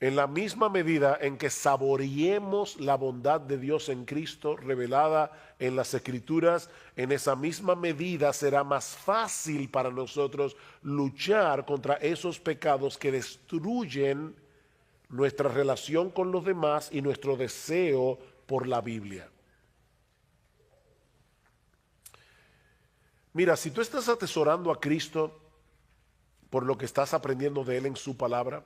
Speaker 1: En la misma medida en que saboreemos la bondad de Dios en Cristo revelada en las Escrituras, en esa misma medida será más fácil para nosotros luchar contra esos pecados que destruyen nuestra relación con los demás y nuestro deseo por la Biblia. Mira, si tú estás atesorando a Cristo por lo que estás aprendiendo de Él en su palabra,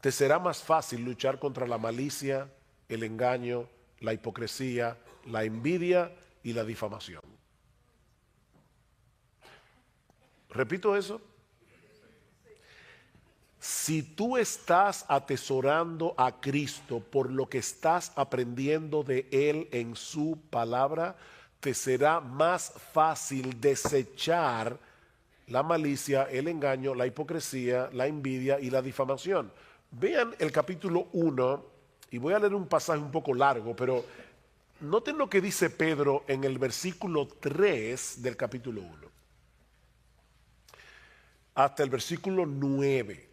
Speaker 1: te será más fácil luchar contra la malicia, el engaño, la hipocresía, la envidia y la difamación. Repito eso. Si tú estás atesorando a Cristo por lo que estás aprendiendo de Él en su palabra, te será más fácil desechar la malicia, el engaño, la hipocresía, la envidia y la difamación. Vean el capítulo 1, y voy a leer un pasaje un poco largo, pero noten lo que dice Pedro en el versículo 3 del capítulo 1, hasta el versículo 9.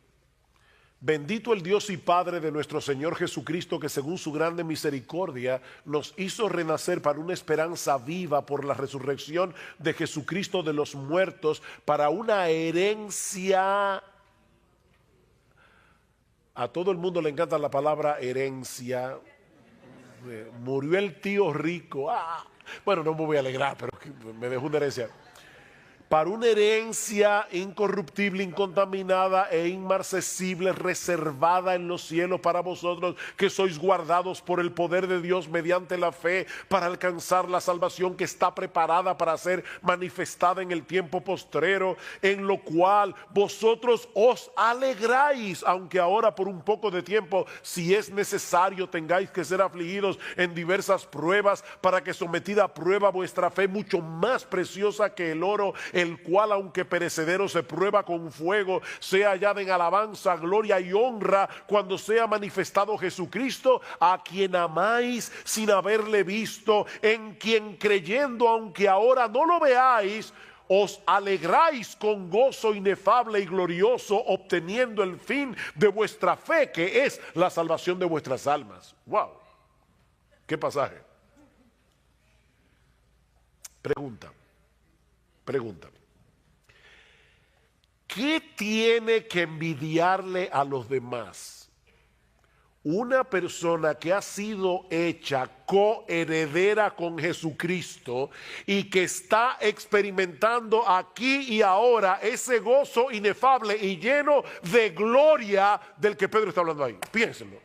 Speaker 1: Bendito el Dios y Padre de nuestro Señor Jesucristo, que según su grande misericordia nos hizo renacer para una esperanza viva por la resurrección de Jesucristo de los muertos, para una herencia. A todo el mundo le encanta la palabra herencia. Murió el tío rico. Bueno, no me voy a alegrar, pero me dejó una herencia. Para una herencia incorruptible, incontaminada e inmarcesible, reservada en los cielos para vosotros, que sois guardados por el poder de Dios mediante la fe, para alcanzar la salvación que está preparada para ser manifestada en el tiempo postrero, en lo cual vosotros os alegráis, aunque ahora por un poco de tiempo, si es necesario, tengáis que ser afligidos en diversas pruebas, para que sometida a prueba vuestra fe, mucho más preciosa que el oro, el cual aunque perecedero se prueba con fuego, sea hallada en alabanza, gloria y honra cuando sea manifestado Jesucristo, a quien amáis sin haberle visto, en quien creyendo aunque ahora no lo veáis, os alegráis con gozo inefable y glorioso, obteniendo el fin de vuestra fe, que es la salvación de vuestras almas. Wow, qué pasaje. Pregunta. ¿Qué tiene que envidiarle a los demás una persona que ha sido hecha coheredera con Jesucristo y que está experimentando aquí y ahora ese gozo inefable y lleno de gloria del que Pedro está hablando ahí? Piénsenlo.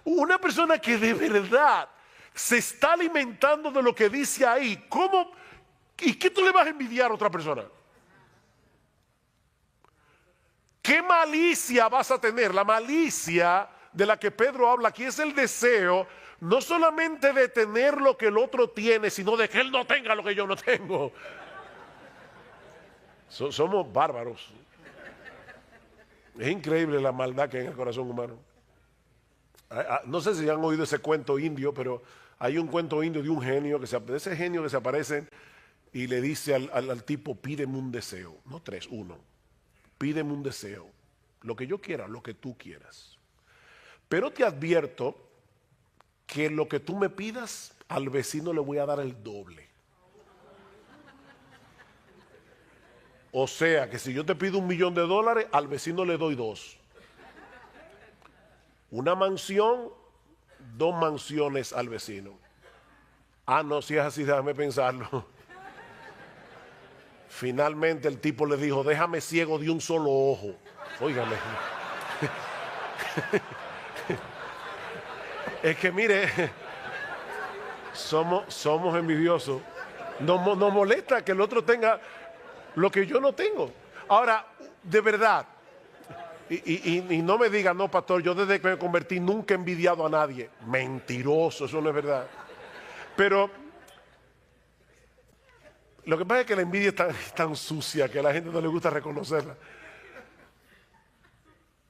Speaker 1: Una persona que de verdad se está alimentando de lo que dice ahí. ¿Cómo? ¿Y qué tú le vas a envidiar a otra persona? ¿Qué malicia vas a tener? La malicia de la que Pedro habla aquí es el deseo no solamente de tener lo que el otro tiene, sino de que él no tenga lo que yo no tengo. Somos bárbaros. Es increíble la maldad que hay en el corazón humano. No sé si han oído ese cuento indio, pero hay un cuento indio de un genio, ese genio que se aparece y le dice al tipo: pídeme un deseo, no tres, uno. Pídeme un deseo, lo que yo quiera, lo que tú quieras. Pero te advierto que lo que tú me pidas, al vecino le voy a dar el doble. O sea que si yo te pido $1.000.000, al vecino le doy 2. Una mansión, 2 mansiones al vecino. No, si es así, déjame pensarlo. Finalmente el tipo le dijo: déjame ciego de un solo ojo. Óigame. Es que mire, somos envidiosos. Nos molesta que el otro tenga lo que yo no tengo. Ahora, de verdad, y no me digan, no, pastor, yo desde que me convertí nunca he envidiado a nadie. Mentiroso, eso no es verdad. Pero lo que pasa es que la envidia es tan sucia que a la gente no le gusta reconocerla.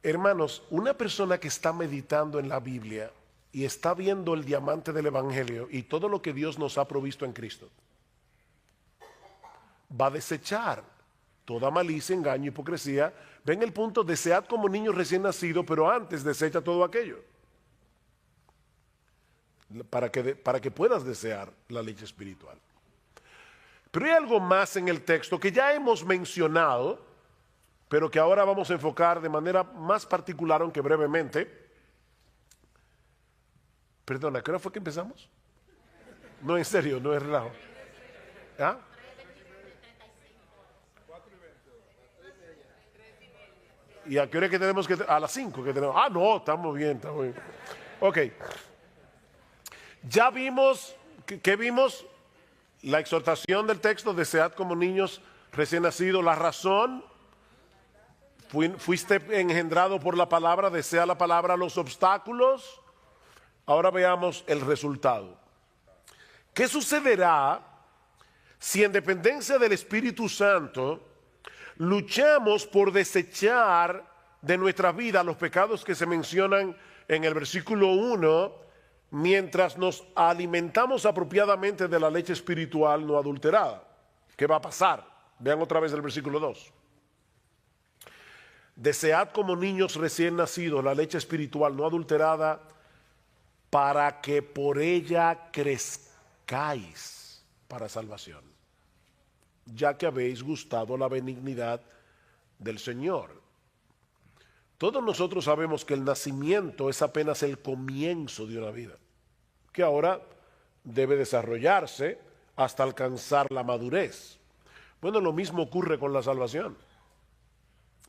Speaker 1: Hermanos, una persona que está meditando en la Biblia y está viendo el diamante del Evangelio y todo lo que Dios nos ha provisto en Cristo, va a desechar toda malicia, engaño, hipocresía. Ven el punto, desead como niños recién nacidos, pero antes desecha todo aquello. Para que puedas desear la leche espiritual. Pero hay algo más en el texto que ya hemos mencionado, pero que ahora vamos a enfocar de manera más particular, aunque brevemente. Perdona, ¿a qué hora fue que empezamos? No, en serio, no es relajo. ¿Ah? ¿Y a qué hora que tenemos que? A las 5 que tenemos. Ah, no, estamos bien, estamos bien. Ok. Ya vimos, ¿qué vimos? La exhortación del texto, desead como niños recién nacidos. La razón, fuiste engendrado por la palabra, desea la palabra. Los obstáculos. Ahora veamos el resultado. ¿Qué sucederá si en dependencia del Espíritu Santo luchamos por desechar de nuestra vida los pecados que se mencionan en el versículo 1, mientras nos alimentamos apropiadamente de la leche espiritual no adulterada? ¿Qué va a pasar? Vean otra vez el versículo 2. Desead como niños recién nacidos la leche espiritual no adulterada, para que por ella crezcáis para salvación, ya que habéis gustado la benignidad del Señor. Todos nosotros sabemos que el nacimiento es apenas el comienzo de una vida, que ahora debe desarrollarse hasta alcanzar la madurez. Bueno, lo mismo ocurre con la salvación.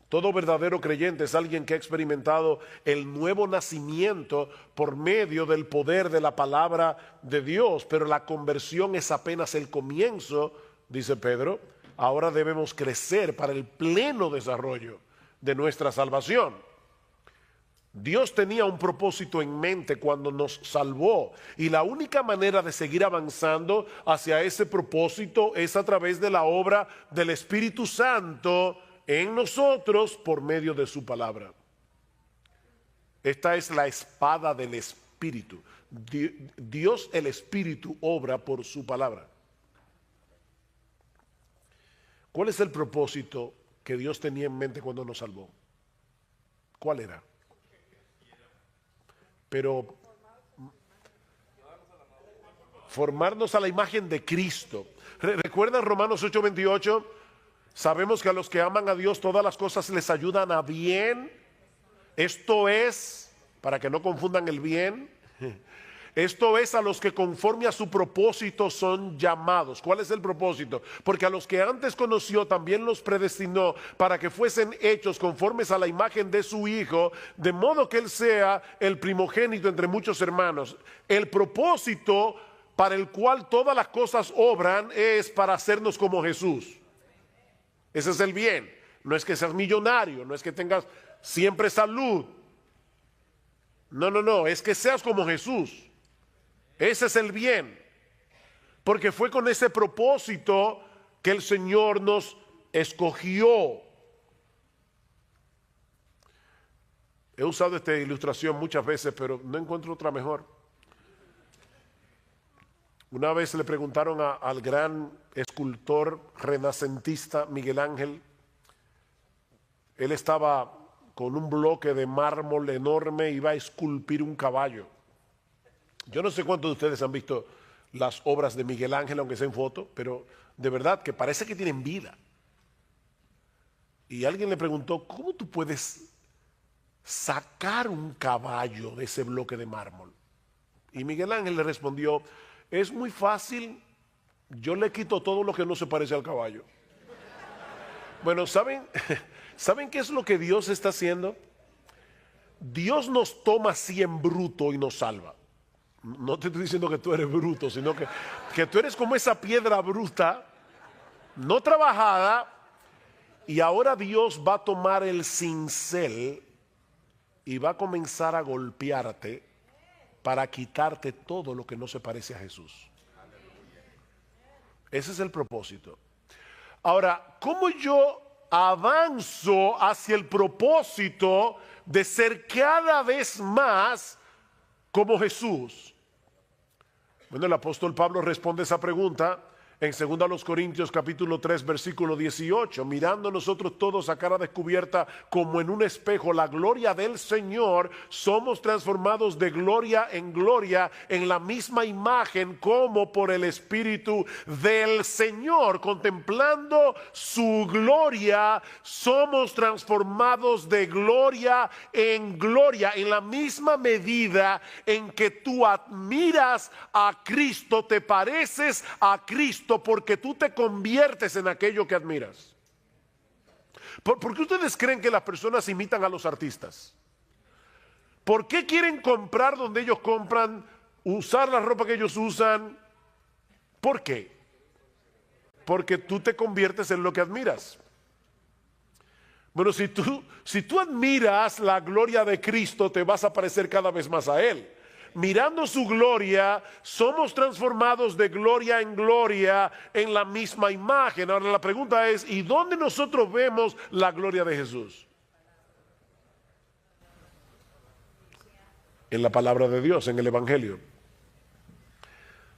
Speaker 1: Todo verdadero creyente es alguien que ha experimentado el nuevo nacimiento por medio del poder de la palabra de Dios, pero la conversión es apenas el comienzo, dice Pedro. Ahora debemos crecer para el pleno desarrollo de nuestra salvación. Dios tenía un propósito en mente cuando nos salvó, y la única manera de seguir avanzando hacia ese propósito es a través de la obra del Espíritu Santo en nosotros por medio de su palabra. Esta es la espada del Espíritu. Dios el Espíritu obra por su palabra. ¿Cuál es el propósito que Dios tenía en mente cuando nos salvó? ¿Cuál era? Pero formarnos a la imagen de Cristo. ¿Recuerdan Romanos 8:28? Sabemos que a los que aman a Dios todas las cosas les ayudan a bien. Esto es, para que no confundan el bien, esto es a los que conforme a su propósito son llamados. ¿Cuál es el propósito? Porque a los que antes conoció también los predestinó para que fuesen hechos conformes a la imagen de su Hijo, de modo que Él sea el primogénito entre muchos hermanos. El propósito para el cual todas las cosas obran es para hacernos como Jesús. Ese es el bien. No es que seas millonario, no es que tengas siempre salud. No, es que seas como Jesús. Ese es el bien. Porque fue con ese propósito que el Señor nos escogió. He usado esta ilustración muchas veces, pero no encuentro otra mejor. Una vez le preguntaron al gran escultor renacentista Miguel Ángel. Él estaba con un bloque de mármol enorme, iba a esculpir un caballo. Yo no sé cuántos de ustedes han visto las obras de Miguel Ángel, aunque sea en foto, pero de verdad que parece que tienen vida. Y alguien le preguntó, ¿cómo tú puedes sacar un caballo de ese bloque de mármol? Y Miguel Ángel le respondió, es muy fácil, yo le quito todo lo que no se parece al caballo. Bueno, ¿saben qué es lo que Dios está haciendo? Dios nos toma así en bruto y nos salva. No te estoy diciendo que tú eres bruto, sino que tú eres como esa piedra bruta, no trabajada, y ahora Dios va a tomar el cincel y va a comenzar a golpearte para quitarte todo lo que no se parece a Jesús. Ese es el propósito. Ahora, ¿cómo yo avanzo hacia el propósito de ser cada vez más como Jesús? Bueno, el apóstol Pablo responde esa pregunta en 2 Corintios capítulo 3 versículo 18, mirando nosotros todos a cara descubierta como en un espejo la gloria del Señor, somos transformados de gloria en la misma imagen como por el Espíritu del Señor. Contemplando su gloria, somos transformados de gloria en la misma medida en que tú admiras a Cristo, te pareces a Cristo, porque tú te conviertes en aquello que admiras. ¿Por qué ustedes creen que las personas imitan a los artistas? ¿Por qué quieren comprar donde ellos compran, usar la ropa que ellos usan? ¿Por qué? Porque tú te conviertes en lo que admiras. Bueno, si tú admiras la gloria de Cristo, te vas a parecer cada vez más a Él. Mirando su gloria, somos transformados de gloria en la misma imagen. Ahora la pregunta es, ¿y dónde nosotros vemos la gloria de Jesús? En la palabra de Dios, en el Evangelio.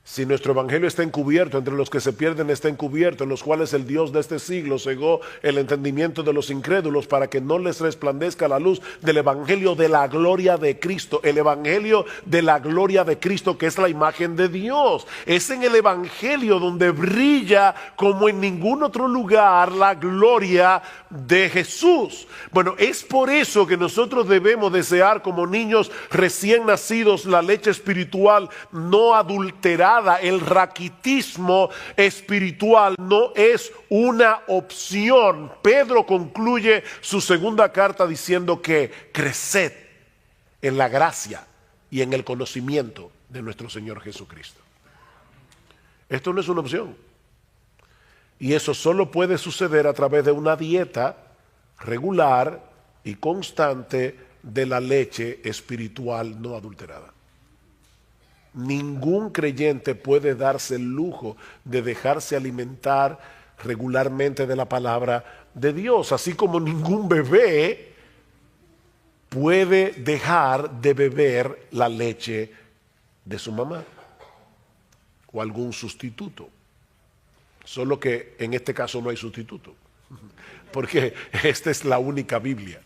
Speaker 1: Si nuestro evangelio está encubierto, entre los que se pierden está encubierto, en los cuales el Dios de este siglo cegó el entendimiento de los incrédulos para que no les resplandezca la luz del evangelio de la gloria de Cristo. El evangelio de la gloria de Cristo, que es la imagen de Dios. Es en el evangelio donde brilla como en ningún otro lugar la gloria de Jesús. Bueno, es por eso que nosotros debemos desear como niños recién nacidos la leche espiritual no adulterada. El raquitismo espiritual no es una opción. Pedro concluye su segunda carta diciendo que creced en la gracia y en el conocimiento de nuestro Señor Jesucristo. Esto no es una opción. Y eso solo puede suceder a través de una dieta regular y constante de la leche espiritual no adulterada. Ningún creyente puede darse el lujo de dejarse alimentar regularmente de la palabra de Dios, así como ningún bebé puede dejar de beber la leche de su mamá o algún sustituto. Solo que en este caso no hay sustituto, porque esta es la única Biblia.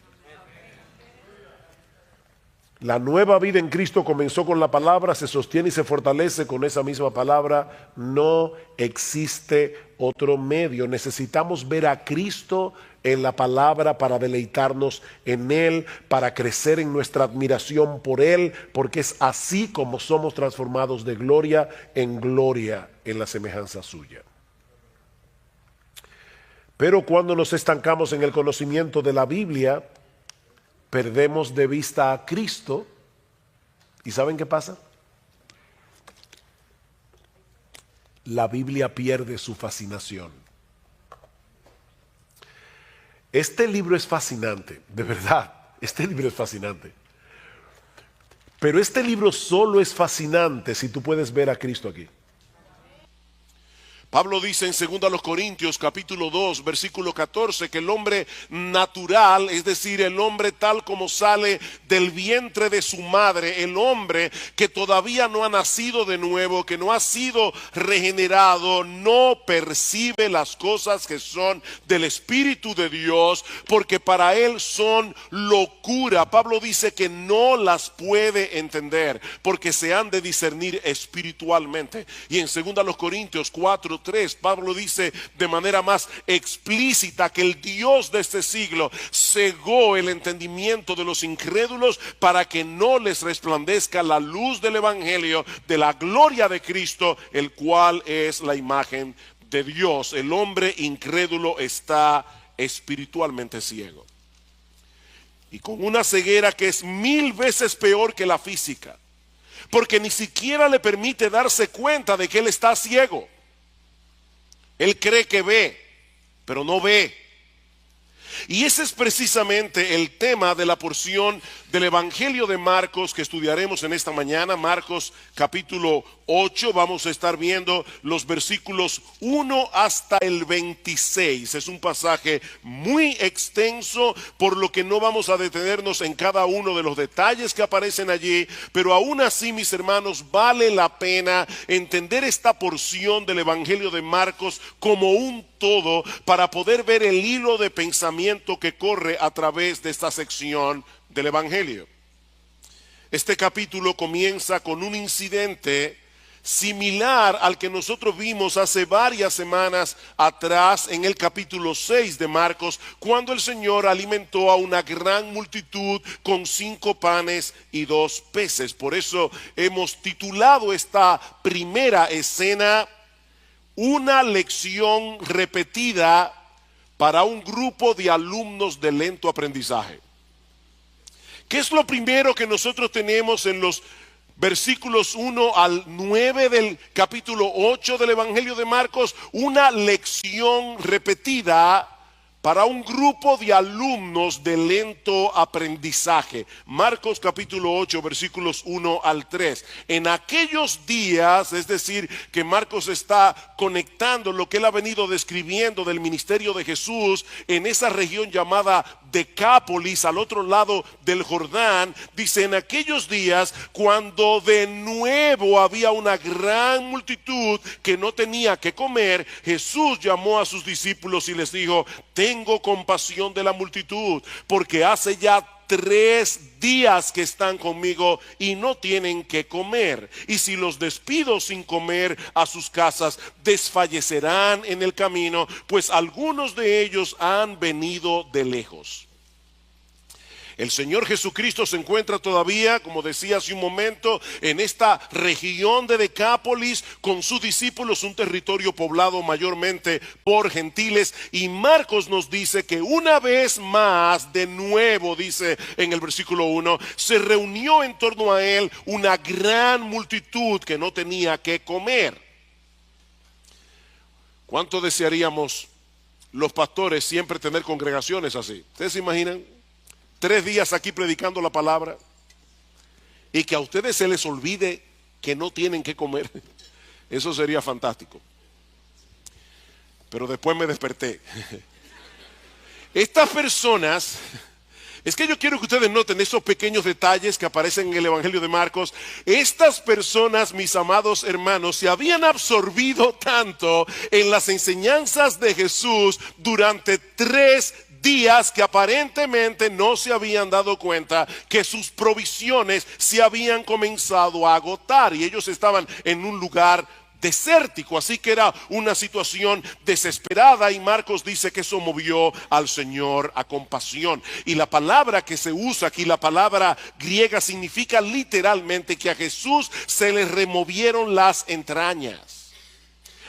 Speaker 1: La nueva vida en Cristo comenzó con la palabra, se sostiene y se fortalece con esa misma palabra. No existe otro medio. Necesitamos ver a Cristo en la palabra para deleitarnos en Él, para crecer en nuestra admiración por Él, porque es así como somos transformados de gloria en la semejanza suya. Pero cuando nos estancamos en el conocimiento de la Biblia, perdemos de vista a Cristo. ¿Y saben qué pasa? La Biblia pierde su fascinación. Este libro es fascinante, de verdad. Este libro es fascinante. Pero este libro solo es fascinante si tú puedes ver a Cristo aquí. Pablo dice en 2 Corintios capítulo 2 versículo 14 que el hombre natural, es decir, el hombre tal como sale del vientre de su madre, el hombre que todavía no ha nacido de nuevo, que no ha sido regenerado, no percibe las cosas que son del Espíritu de Dios, porque para él son locura. Pablo dice que no las puede entender porque se han de discernir espiritualmente. Y en 2 Corintios 4:3 Pablo dice de manera más explícita que el Dios de este siglo cegó el entendimiento de los incrédulos para que no les resplandezca la luz del evangelio de la gloria de Cristo, el cual es la imagen de Dios. El hombre incrédulo está espiritualmente ciego y con una ceguera que es 1000 veces peor que la física. porque ni siquiera le permite darse cuenta de que él está ciego. Él cree que ve, pero no ve. Y ese es precisamente el tema de la porción del Evangelio de Marcos que estudiaremos en esta mañana. Marcos capítulo 8, vamos a estar viendo los versículos 1 hasta el 26. Es un pasaje muy extenso, por lo que no vamos a detenernos en cada uno de los detalles que aparecen allí, pero aún así, mis hermanos, vale la pena entender esta porción del Evangelio de Marcos como un todo para poder ver el hilo de pensamiento que corre a través de esta sección del Evangelio. Este capítulo comienza con un incidente similar al que nosotros vimos hace varias semanas atrás en el capítulo 6 de Marcos, cuando el Señor alimentó a una gran multitud con 5 panes y 2 peces. Por eso hemos titulado esta primera escena una lección repetida para un grupo de alumnos de lento aprendizaje. ¿Qué es lo primero que nosotros tenemos en los versículos 1 al 9 del capítulo 8 del Evangelio de Marcos? Una lección repetida para un grupo de alumnos de lento aprendizaje. Marcos capítulo 8, versículos 1 al 3. En aquellos días, es decir, que Marcos está conectando lo que él ha venido describiendo del ministerio de Jesús en esa región llamada Decápolis, al otro lado del Jordán. Dice: en aquellos días, cuando de nuevo había una gran multitud que no tenía que comer, Jesús llamó a sus discípulos y les dijo: tengo compasión de la multitud, porque hace ya 3 días que están conmigo y no tienen que comer. Y si los despido sin comer a sus casas, desfallecerán en el camino, pues algunos de ellos han venido de lejos. El Señor Jesucristo se encuentra todavía, como decía hace un momento, en esta región de Decápolis con sus discípulos, un territorio poblado mayormente por gentiles. Y Marcos nos dice que una vez más, de nuevo, dice en el versículo 1, se reunió en torno a él una gran multitud que no tenía que comer. ¿Cuánto desearíamos los pastores siempre tener congregaciones así? ¿Ustedes se imaginan? 3 días aquí predicando la palabra y que a ustedes se les olvide que no tienen que comer. Eso sería fantástico. Pero después me desperté. Estas personas, es que yo quiero que ustedes noten esos pequeños detalles que aparecen en el Evangelio de Marcos. Estas personas, mis amados hermanos, se habían absorbido tanto en las enseñanzas de Jesús durante 3 días que aparentemente no se habían dado cuenta que sus provisiones se habían comenzado a agotar y ellos estaban en un lugar desértico, así que era una situación desesperada. Y Marcos dice que eso movió al Señor a compasión. Y la palabra que se usa aquí, la palabra griega, significa literalmente que a Jesús se le removieron las entrañas.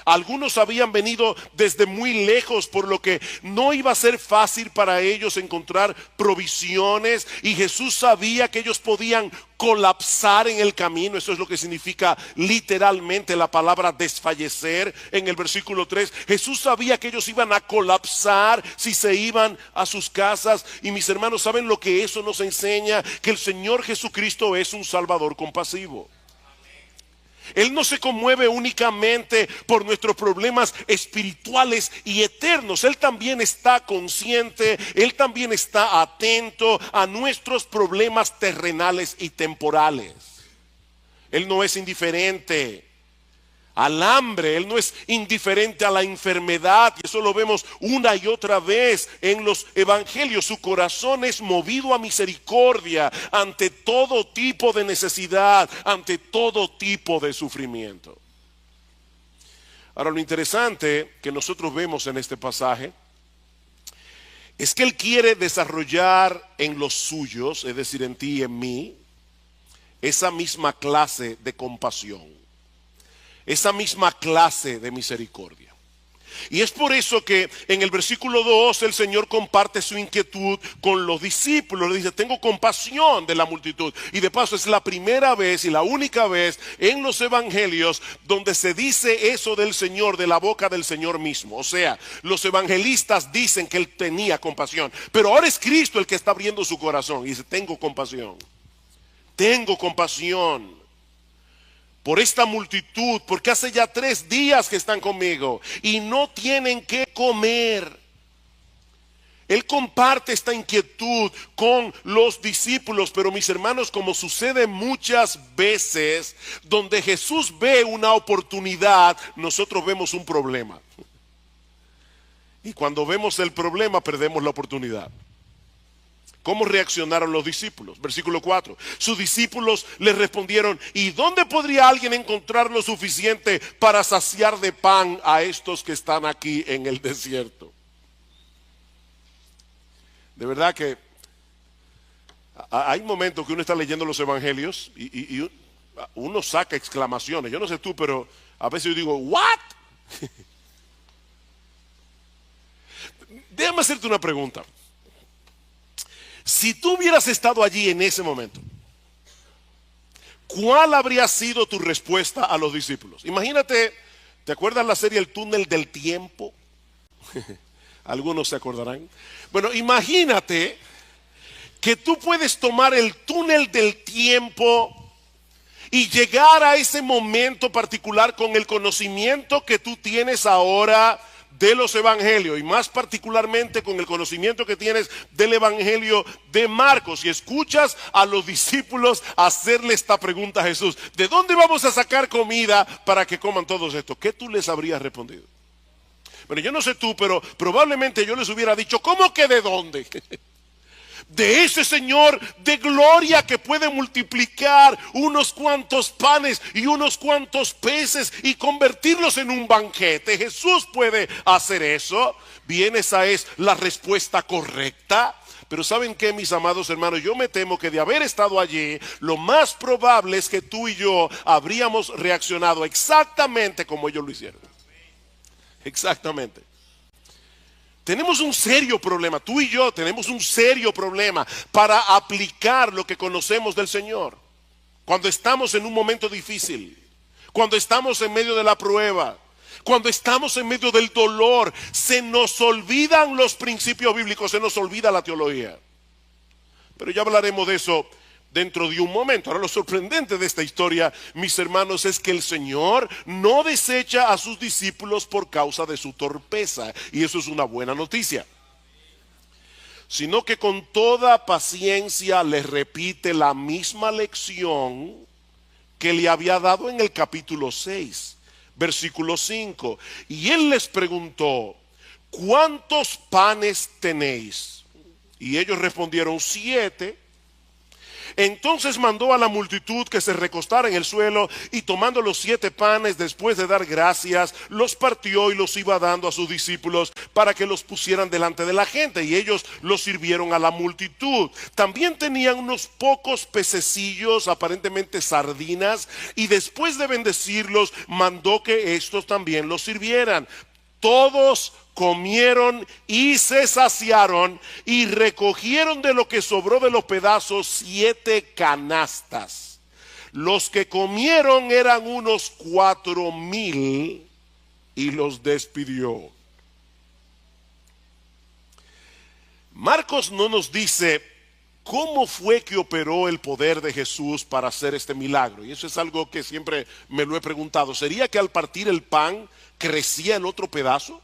Speaker 1: Algunos habían venido desde muy lejos, por lo que no iba a ser fácil para ellos encontrar provisiones, y Jesús sabía que ellos podían colapsar en el camino. Eso es lo que significa literalmente la palabra desfallecer en el versículo 3. Jesús sabía que ellos iban a colapsar si se iban a sus casas. Y mis hermanos, ¿saben lo que eso nos enseña? Que el Señor Jesucristo es un Salvador compasivo. Él no se conmueve únicamente por nuestros problemas espirituales y eternos. Él también está consciente, Él también está atento a nuestros problemas terrenales y temporales. Él no es indiferente al hambre, Él no es indiferente a la enfermedad, y eso lo vemos una y otra vez en los evangelios. Su corazón es movido a misericordia ante todo tipo de necesidad, ante todo tipo de sufrimiento. Ahora, lo interesante que nosotros vemos en este pasaje es que Él quiere desarrollar en los suyos, es decir, en ti y en mí, esa misma clase de compasión, esa misma clase de misericordia. Y es por eso que en el versículo 2 el Señor comparte su inquietud con los discípulos. Le dice, tengo compasión de la multitud. Y de paso es la primera vez y la única vez en los evangelios donde se dice eso del Señor, de la boca del Señor mismo. O sea, los evangelistas dicen que Él tenía compasión, pero ahora es Cristo el que está abriendo su corazón y dice, tengo compasión. Tengo compasión por esta multitud, porque hace ya 3 días que están conmigo y no tienen qué comer. Él comparte esta inquietud con los discípulos, pero mis hermanos, como sucede muchas veces, donde Jesús ve una oportunidad, nosotros vemos un problema. Y cuando vemos el problema, perdemos la oportunidad. ¿Cómo reaccionaron los discípulos? Versículo 4. Sus discípulos les respondieron, ¿y dónde podría alguien encontrar lo suficiente para saciar de pan a estos que están aquí en el desierto? De verdad que hay momentos que uno está leyendo los evangelios y uno saca exclamaciones. Yo no sé tú, pero a veces yo digo, ¿what? Déjame hacerte una pregunta. Si tú hubieras estado allí en ese momento, ¿cuál habría sido tu respuesta a los discípulos? Imagínate, ¿te acuerdas la serie El Túnel del Tiempo? Algunos se acordarán. Bueno, imagínate que tú puedes tomar el túnel del tiempo y llegar a ese momento particular con el conocimiento que tú tienes ahora de los evangelios, y más particularmente con el conocimiento que tienes del evangelio de Marcos, y escuchas a los discípulos hacerle esta pregunta a Jesús: ¿de dónde vamos a sacar comida para que coman todos esto? ¿Qué tú les habrías respondido? Bueno, yo no sé tú, pero probablemente yo les hubiera dicho, ¿cómo que de dónde? De ese Señor de gloria que puede multiplicar unos cuantos panes y unos cuantos peces y convertirlos en un banquete. Jesús puede hacer eso. Bien, esa es la respuesta correcta. Pero ¿saben qué, mis amados hermanos? Yo me temo que de haber estado allí, lo más probable es que tú y yo habríamos reaccionado exactamente como ellos lo hicieron. Exactamente. Tenemos un serio problema, tú y yo tenemos un serio problema para aplicar lo que conocemos del Señor. Cuando estamos en un momento difícil, cuando estamos en medio de la prueba, cuando estamos en medio del dolor, se nos olvidan los principios bíblicos, se nos olvida la teología. Pero ya hablaremos de eso dentro de un momento. Ahora, lo sorprendente de esta historia, mis hermanos, es que el Señor no desecha a sus discípulos por causa de su torpeza, y eso es una buena noticia, sino que con toda paciencia les repite la misma lección que le había dado en el capítulo 6, versículo 5. Y Él les preguntó, ¿cuántos panes tenéis? Y ellos respondieron, 7. Entonces mandó a la multitud que se recostara en el suelo, y tomando los 7 panes, después de dar gracias, los partió y los iba dando a sus discípulos para que los pusieran delante de la gente, y ellos los sirvieron a la multitud. También tenían unos pocos pececillos, aparentemente sardinas, y después de bendecirlos, mandó que estos también los sirvieran. Todos comieron y se saciaron, y recogieron de lo que sobró de los pedazos 7 canastas. Los que comieron eran unos 4,000, y los despidió. Marcos no nos dice cómo fue que operó el poder de Jesús para hacer este milagro, y eso es algo que siempre me lo he preguntado. ¿Sería que al partir el pan crecía el otro pedazo?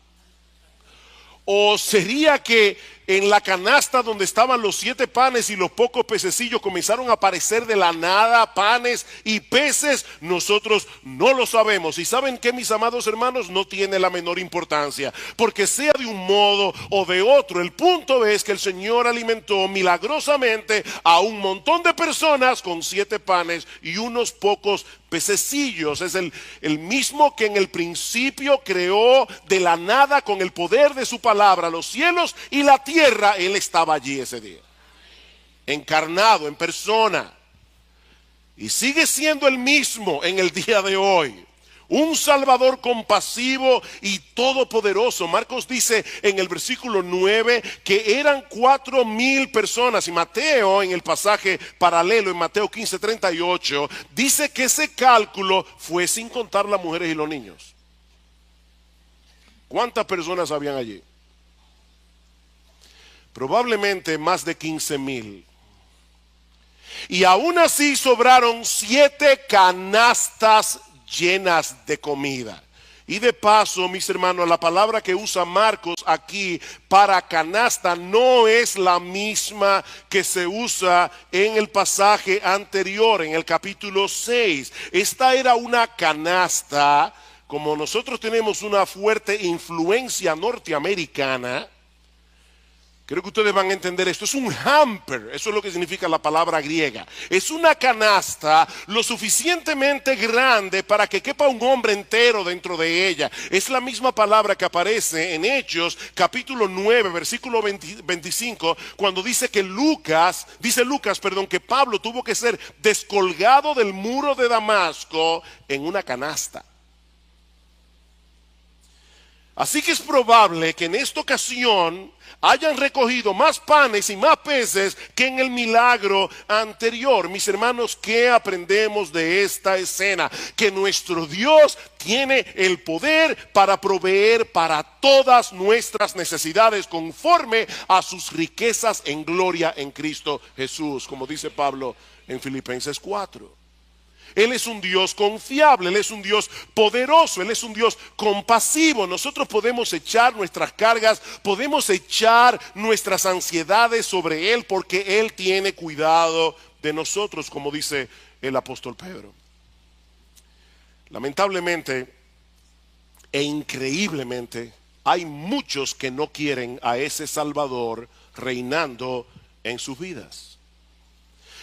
Speaker 1: ¿O sería que en la canasta donde estaban los 7 panes y los pocos pececillos comenzaron a aparecer de la nada panes y peces? Nosotros no lo sabemos. Y ¿saben qué, mis amados hermanos? No tiene la menor importancia, porque sea de un modo o de otro, el punto es que el Señor alimentó milagrosamente a un montón de personas con 7 panes y unos pocos pececillos. Es el mismo que en el principio creó de la nada con el poder de su palabra los cielos y la tierra. Él estaba allí ese día, encarnado en persona, y sigue siendo el mismo en el día de hoy. Un Salvador compasivo y todopoderoso. Marcos dice en el versículo 9 que eran 4,000 personas. Y Mateo, en el pasaje paralelo, en Mateo 15:38, dice que ese cálculo fue sin contar las mujeres y los niños. ¿Cuántas personas habían allí? Probablemente más de 15,000. Y aún así sobraron 7 canastas llenas de comida. Y de paso, mis hermanos, la palabra que usa Marcos aquí para canasta no es la misma que se usa en el pasaje anterior, en el capítulo 6. Esta era una canasta, como nosotros tenemos una fuerte influencia norteamericana. Creo que ustedes van a entender esto. Es un hamper, eso es lo que significa la palabra griega. Es una canasta lo suficientemente grande para que quepa un hombre entero dentro de ella. Es la misma palabra que aparece en Hechos capítulo 9, versículo 25, cuando dice Lucas, que Pablo tuvo que ser descolgado del muro de Damasco en una canasta. Así que es probable que en esta ocasión hayan recogido más panes y más peces que en el milagro anterior. Mis hermanos, ¿qué aprendemos de esta escena? Que nuestro Dios tiene el poder para proveer para todas nuestras necesidades conforme a sus riquezas en gloria en Cristo Jesús, como dice Pablo en Filipenses 4. Él es un Dios confiable, Él es un Dios poderoso, Él es un Dios compasivo. Nosotros podemos echar nuestras cargas, podemos echar nuestras ansiedades sobre Él porque Él tiene cuidado de nosotros, como dice el apóstol Pedro. Lamentablemente e increíblemente, hay muchos que no quieren a ese Salvador reinando en sus vidas.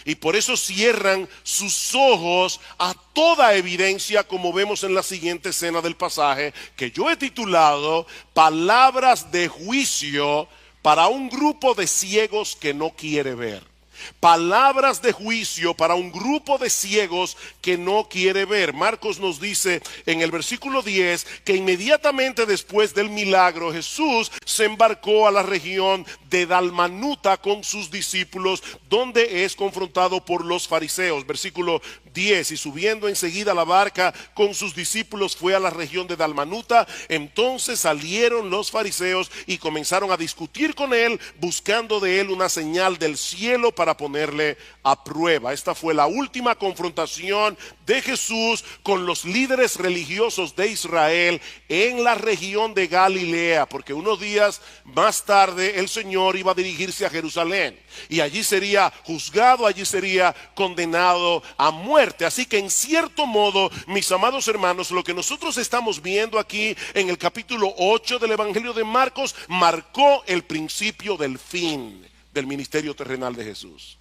Speaker 1: Y por eso cierran sus ojos a toda evidencia, como vemos en la siguiente escena del pasaje, que yo he titulado Palabras de juicio para un grupo de ciegos que no quiere ver. Palabras de juicio para un grupo de ciegos que no quiere ver. Marcos nos dice en el versículo 10 que inmediatamente después del milagro Jesús se embarcó a la región de Dalmanuta con sus discípulos, donde es confrontado por los fariseos. Versículo 10: y subiendo enseguida la barca con sus discípulos fue a la región de Dalmanuta. Entonces salieron los fariseos y comenzaron a discutir con él, buscando de él una señal del cielo para ponerle a prueba. Esta fue la última confrontación de Jesús con los líderes religiosos de Israel en la región de Galilea, porque unos días más tarde el Señor iba a dirigirse a Jerusalén y allí sería juzgado, allí sería condenado a muerte. Así que en cierto modo, mis amados hermanos, lo que nosotros estamos viendo aquí en el capítulo 8 del Evangelio de Marcos marcó el principio del fin del ministerio terrenal de Jesús.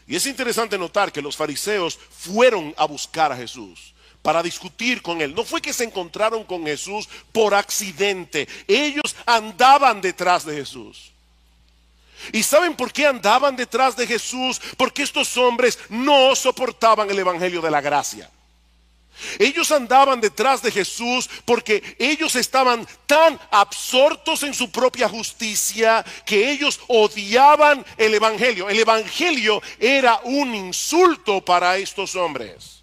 Speaker 1: Y es interesante notar que los fariseos fueron a buscar a Jesús para discutir con él. No fue que se encontraron con Jesús por accidente. Ellos andaban detrás de Jesús. ¿Y saben por qué andaban detrás de Jesús? Porque estos hombres no soportaban el evangelio de la gracia. Ellos andaban detrás de Jesús porque ellos estaban tan absortos en su propia justicia que ellos odiaban el evangelio. El evangelio era un insulto para estos hombres.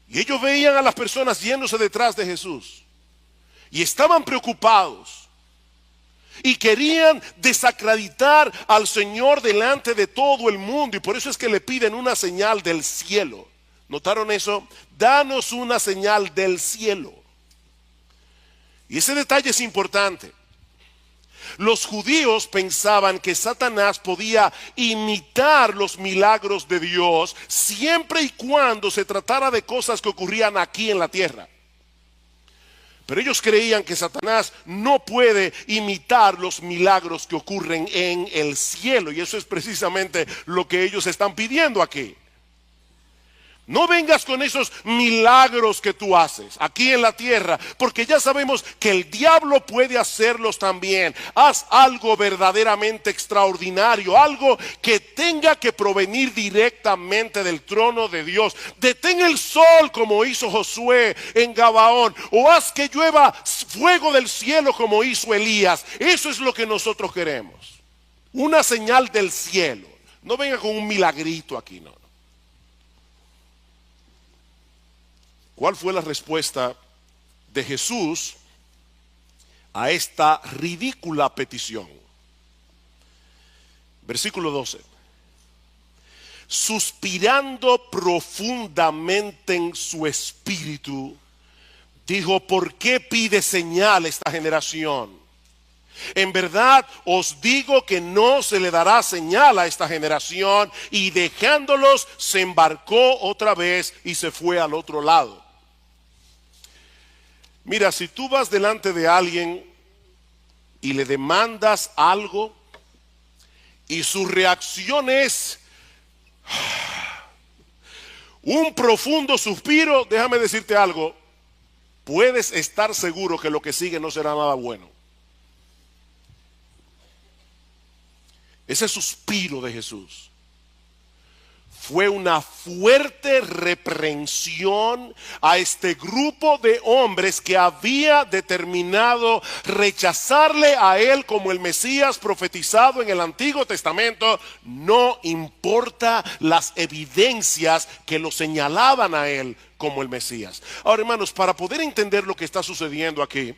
Speaker 1: Y ellos veían a las personas yéndose detrás de Jesús y estaban preocupados y querían desacreditar al Señor delante de todo el mundo, y por eso es que le piden una señal del cielo. ¿Notaron eso? Danos una señal del cielo. Y ese detalle es importante. Los judíos pensaban que Satanás podía imitar los milagros de Dios siempre y cuando se tratara de cosas que ocurrían aquí en la tierra. Pero ellos creían que Satanás no puede imitar los milagros que ocurren en el cielo. Y eso es precisamente lo que ellos están pidiendo aquí. No vengas con esos milagros que tú haces aquí en la tierra, porque ya sabemos que el diablo puede hacerlos también. Haz algo verdaderamente extraordinario, algo que tenga que provenir directamente del trono de Dios. Detén el sol como hizo Josué en Gabaón, o haz que llueva fuego del cielo como hizo Elías. Eso es lo que nosotros queremos. Una señal del cielo. No venga con un milagrito aquí, no. ¿Cuál fue la respuesta de Jesús a esta ridícula petición? Versículo 12. Suspirando profundamente en su espíritu, dijo: ¿por qué pide señal esta generación? En verdad os digo que no se le dará señal a esta generación. Y dejándolos, se embarcó otra vez y se fue al otro lado. Mira, si tú vas delante de alguien y le demandas algo y su reacción es un profundo suspiro, déjame decirte algo, puedes estar seguro que lo que sigue no será nada bueno. Ese suspiro de Jesús fue una fuerte reprensión a este grupo de hombres que había determinado rechazarle a él como el Mesías profetizado en el Antiguo Testamento, no importa las evidencias que lo señalaban a él como el Mesías. Ahora, hermanos, para poder entender lo que está sucediendo aquí,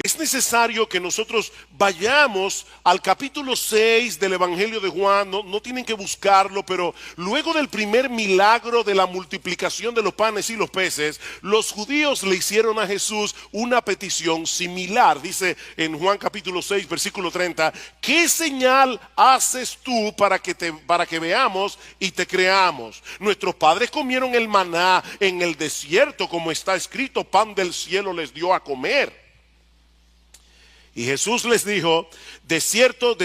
Speaker 1: es necesario que nosotros vayamos al capítulo 6 del Evangelio de Juan. No tienen que buscarlo, pero luego del primer milagro de la multiplicación de los panes y los peces, los judíos le hicieron a Jesús una petición similar. Dice en Juan capítulo 6 versículo 30: ¿qué señal haces tú para que veamos y te creamos? Nuestros padres comieron el maná en el desierto, como está escrito: pan del cielo les dio a comer. Y Jesús les dijo: de cierto,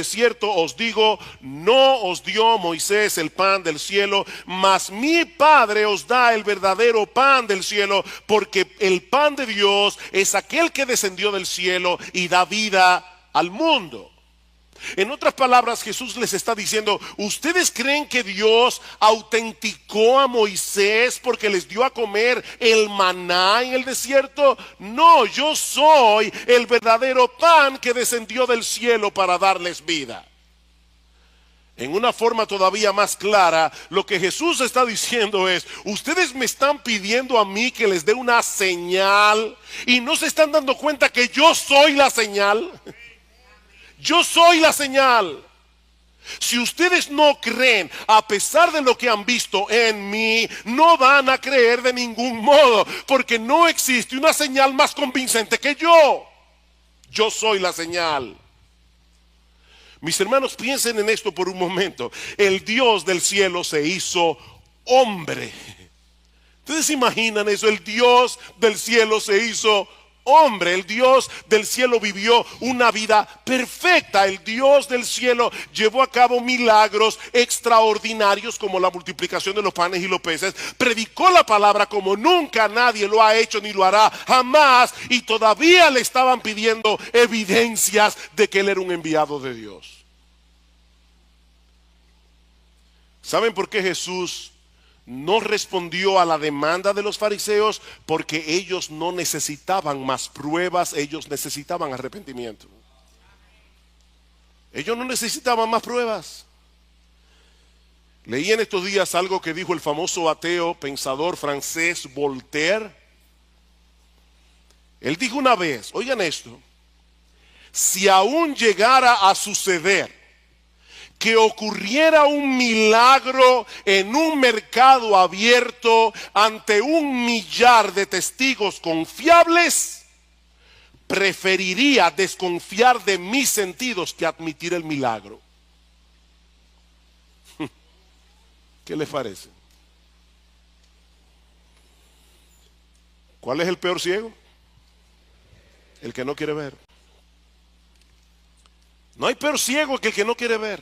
Speaker 1: os digo, no os dio Moisés el pan del cielo, mas mi Padre os da el verdadero pan del cielo, porque el pan de Dios es aquel que descendió del cielo y da vida al mundo. En otras palabras, Jesús les está diciendo: ¿ustedes creen que Dios autenticó a Moisés porque les dio a comer el maná en el desierto? No, yo soy el verdadero pan que descendió del cielo para darles vida. En una forma todavía más clara, lo que Jesús está diciendo es: ustedes me están pidiendo a mí que les dé una señal y no se están dando cuenta que yo soy la señal. Yo soy la señal. Si ustedes no creen, a pesar de lo que han visto en mí, no van a creer de ningún modo, porque no existe una señal más convincente que yo. Yo soy la señal. Mis hermanos, piensen en esto por un momento. El Dios del cielo se hizo hombre. ¿Ustedes se imaginan eso? El Dios del cielo se hizo hombre. El Dios del cielo vivió una vida perfecta. El Dios del cielo llevó a cabo milagros extraordinarios como la multiplicación de los panes y los peces. Predicó la palabra como nunca nadie lo ha hecho ni lo hará jamás. Y todavía le estaban pidiendo evidencias de que él era un enviado de Dios. ¿Saben por qué Jesús no respondió a la demanda de los fariseos? Porque ellos no necesitaban más pruebas, ellos necesitaban arrepentimiento. Ellos no necesitaban más pruebas. Leí en estos días algo que dijo el famoso ateo pensador francés Voltaire. Él dijo una vez, oigan esto: si aún llegara a suceder que ocurriera un milagro en un mercado abierto ante 1,000,000 de testigos confiables, preferiría desconfiar de mis sentidos que admitir el milagro. ¿Qué les parece? ¿Cuál es el peor ciego? El que no quiere ver. No hay peor ciego que el que no quiere ver.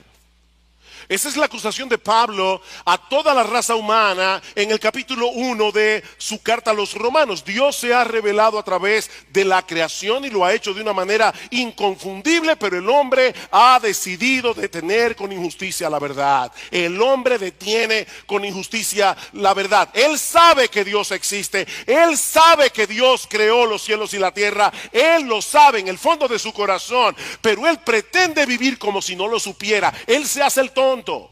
Speaker 1: Esa es la acusación de Pablo a toda la raza humana en el capítulo 1 de su carta a los romanos. Dios se ha revelado a través de la creación y lo ha hecho de una manera inconfundible, pero el hombre ha decidido detener con injusticia la verdad. El hombre detiene con injusticia la verdad. Él sabe que Dios existe, él sabe que Dios creó los cielos y la tierra, él lo sabe en el fondo de su corazón, pero él pretende vivir como si no lo supiera. Él se hace el tonto.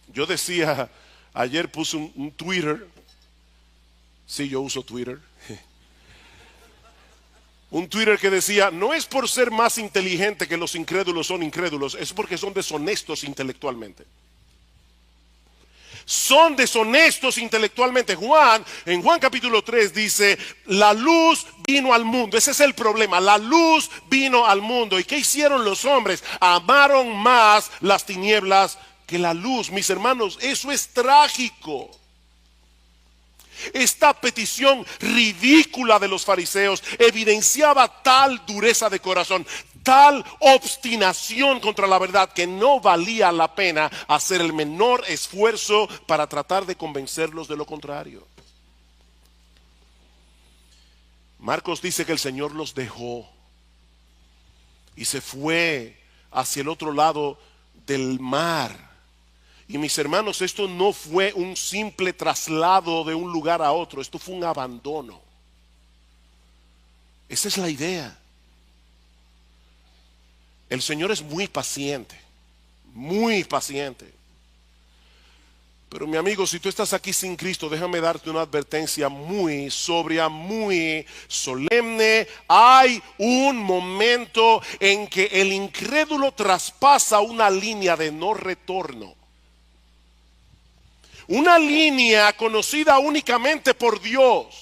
Speaker 1: Yo decía, ayer puse un Twitter. Sí, yo uso Twitter. Un Twitter que decía, no es por ser más inteligente que los incrédulos son incrédulos, es porque son deshonestos intelectualmente. Son deshonestos intelectualmente. En Juan capítulo 3 dice, la luz vino al mundo. Ese es el problema, la luz vino al mundo. ¿Y qué hicieron los hombres? Amaron más las tinieblas que la luz. Mis hermanos, eso es trágico. Esta petición ridícula de los fariseos evidenciaba tal dureza de corazón, tal obstinación contra la verdad, que no valía la pena hacer el menor esfuerzo para tratar de convencerlos de lo contrario. Marcos dice que el Señor los dejó y se fue hacia el otro lado del mar. Y mis hermanos, esto no fue un simple traslado de un lugar a otro, esto fue un abandono. Esa es la idea. El Señor es muy paciente, muy paciente. Pero mi amigo, si tú estás aquí sin Cristo, déjame darte una advertencia muy sobria, muy solemne. Hay un momento en que el incrédulo traspasa una línea de no retorno. Una línea conocida únicamente por Dios.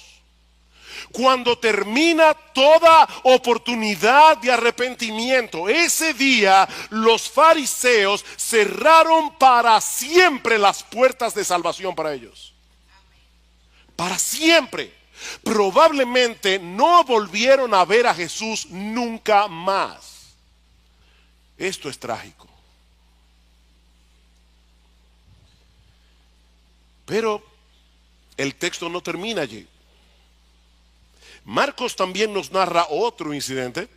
Speaker 1: Cuando termina toda oportunidad de arrepentimiento, ese día los fariseos cerraron para siempre las puertas de salvación para ellos. Para siempre. Probablemente no volvieron a ver a Jesús nunca más. Esto es trágico. Pero el texto no termina allí. Marcos también nos narra otro incidente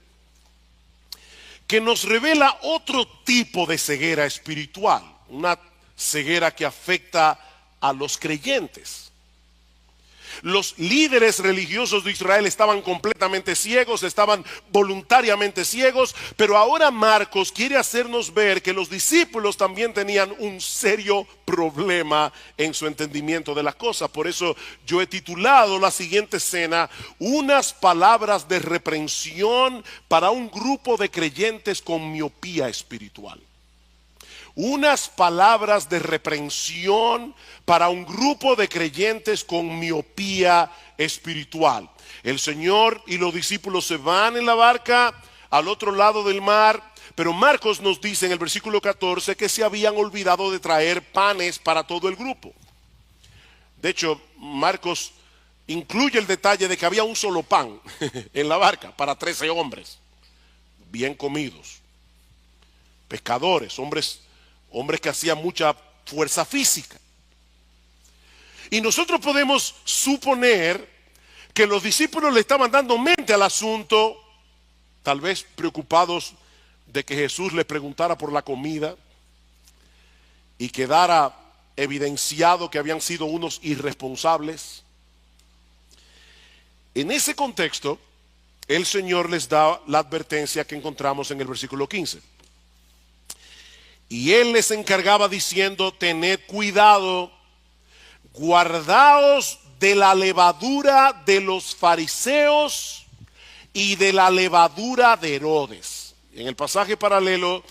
Speaker 1: que nos revela otro tipo de ceguera espiritual, una ceguera que afecta a los creyentes. Los líderes religiosos de Israel estaban completamente ciegos, estaban voluntariamente ciegos, pero ahora Marcos quiere hacernos ver que los discípulos también tenían un serio problema en su entendimiento de las cosas. Por eso yo he titulado la siguiente escena, unas palabras de reprensión para un grupo de creyentes con miopía espiritual. Unas palabras de reprensión para un grupo de creyentes con miopía espiritual. El Señor y los discípulos se van en la barca al otro lado del mar, pero Marcos nos dice en el versículo 14 que se habían olvidado de traer panes para todo el grupo. De hecho, Marcos incluye el detalle de que había un solo pan en la barca para 13 hombres, bien comidos, pescadores, hombres que hacían mucha fuerza física. Y nosotros podemos suponer que los discípulos le estaban dando mente al asunto, tal vez preocupados de que Jesús les preguntara por la comida y quedara evidenciado que habían sido unos irresponsables. En ese contexto, el Señor les da la advertencia que encontramos en el versículo 15. Y Él les encargaba diciendo, tened cuidado, guardaos de la levadura de los fariseos y de la levadura de Herodes. En el pasaje paralelo,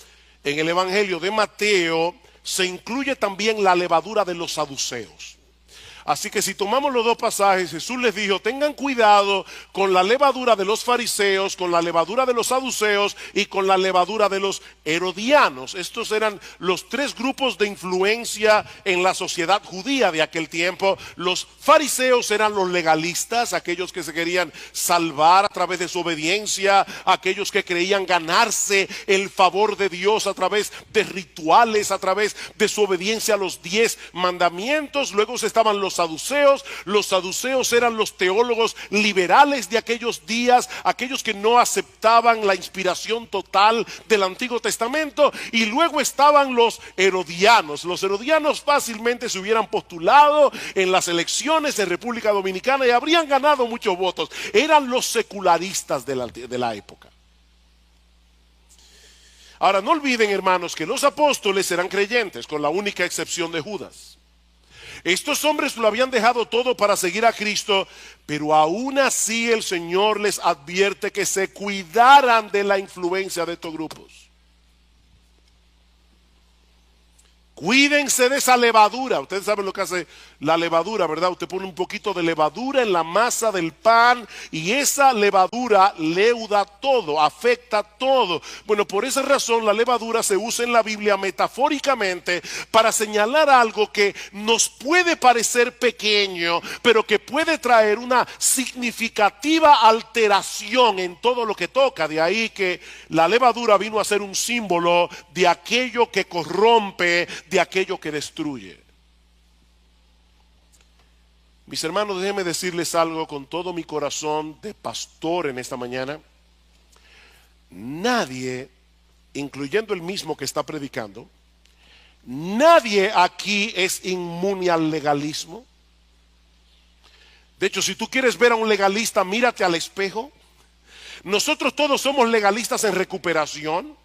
Speaker 1: en el Evangelio de Mateo, se incluye también la levadura de los saduceos. Así que si tomamos los dos pasajes, Jesús les dijo, tengan cuidado con la levadura de los fariseos, con la levadura de los saduceos y con la levadura de los herodianos. Estos eran los tres grupos de influencia en la sociedad judía de aquel tiempo. Los fariseos eran los legalistas, aquellos que se querían salvar a través de su obediencia, aquellos que creían ganarse el favor de Dios a través de rituales, a través de su obediencia a los 10 mandamientos. Luego estaban los saduceos. Los saduceos eran los teólogos liberales de aquellos días, aquellos que no aceptaban la inspiración total del Antiguo Testamento. Y luego estaban los herodianos. Los herodianos fácilmente se hubieran postulado en las elecciones de República Dominicana y habrían ganado muchos votos. Eran los secularistas de la época. Ahora, no olviden, hermanos, que los apóstoles eran creyentes, con la única excepción de Judas. Estos hombres lo habían dejado todo para seguir a Cristo, pero aún así el Señor les advierte que se cuidaran de la influencia de estos grupos. Cuídense de esa levadura. Ustedes saben lo que hace la levadura, ¿verdad? Usted pone un poquito de levadura en la masa del pan y esa levadura leuda todo, afecta todo. Bueno, por esa razón la levadura se usa en la Biblia metafóricamente para señalar algo que nos puede parecer pequeño, pero que puede traer una significativa alteración en todo lo que toca. De ahí que la levadura vino a ser un símbolo de aquello que corrompe, de aquello que destruye. Mis hermanos, déjenme decirles algo con todo mi corazón de pastor en esta mañana. Nadie, incluyendo el mismo que está predicando, nadie aquí es inmune al legalismo. De hecho, si tú quieres ver a un legalista, mírate al espejo. Nosotros todos somos legalistas en recuperación.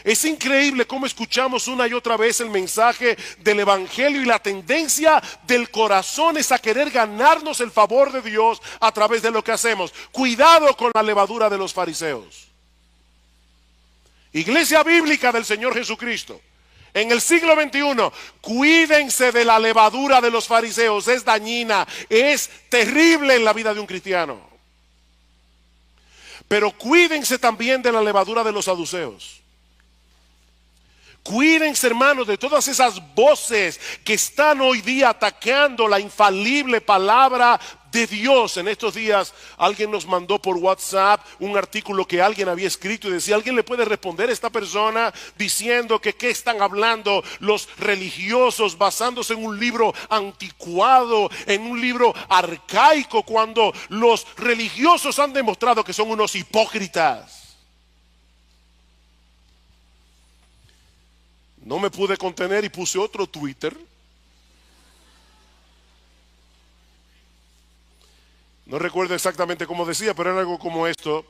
Speaker 1: Es increíble cómo escuchamos una y otra vez el mensaje del evangelio y la tendencia del corazón es a querer ganarnos el favor de Dios a través de lo que hacemos. Cuidado con la levadura de los fariseos. Iglesia bíblica del Señor Jesucristo, en el siglo XXI, cuídense de la levadura de los fariseos. Es dañina, es terrible en la vida de un cristiano. Pero cuídense también de la levadura de los saduceos. Cuídense, hermanos, de todas esas voces que están hoy día atacando la infalible palabra de Dios. En estos días alguien nos mandó por WhatsApp un artículo que alguien había escrito y decía, ¿alguien le puede responder a esta persona diciendo que qué están hablando los religiosos basándose en un libro anticuado, en un libro arcaico, cuando los religiosos han demostrado que son unos hipócritas? No me pude contener y puse otro Twitter. No recuerdo exactamente cómo decía, pero era algo como esto.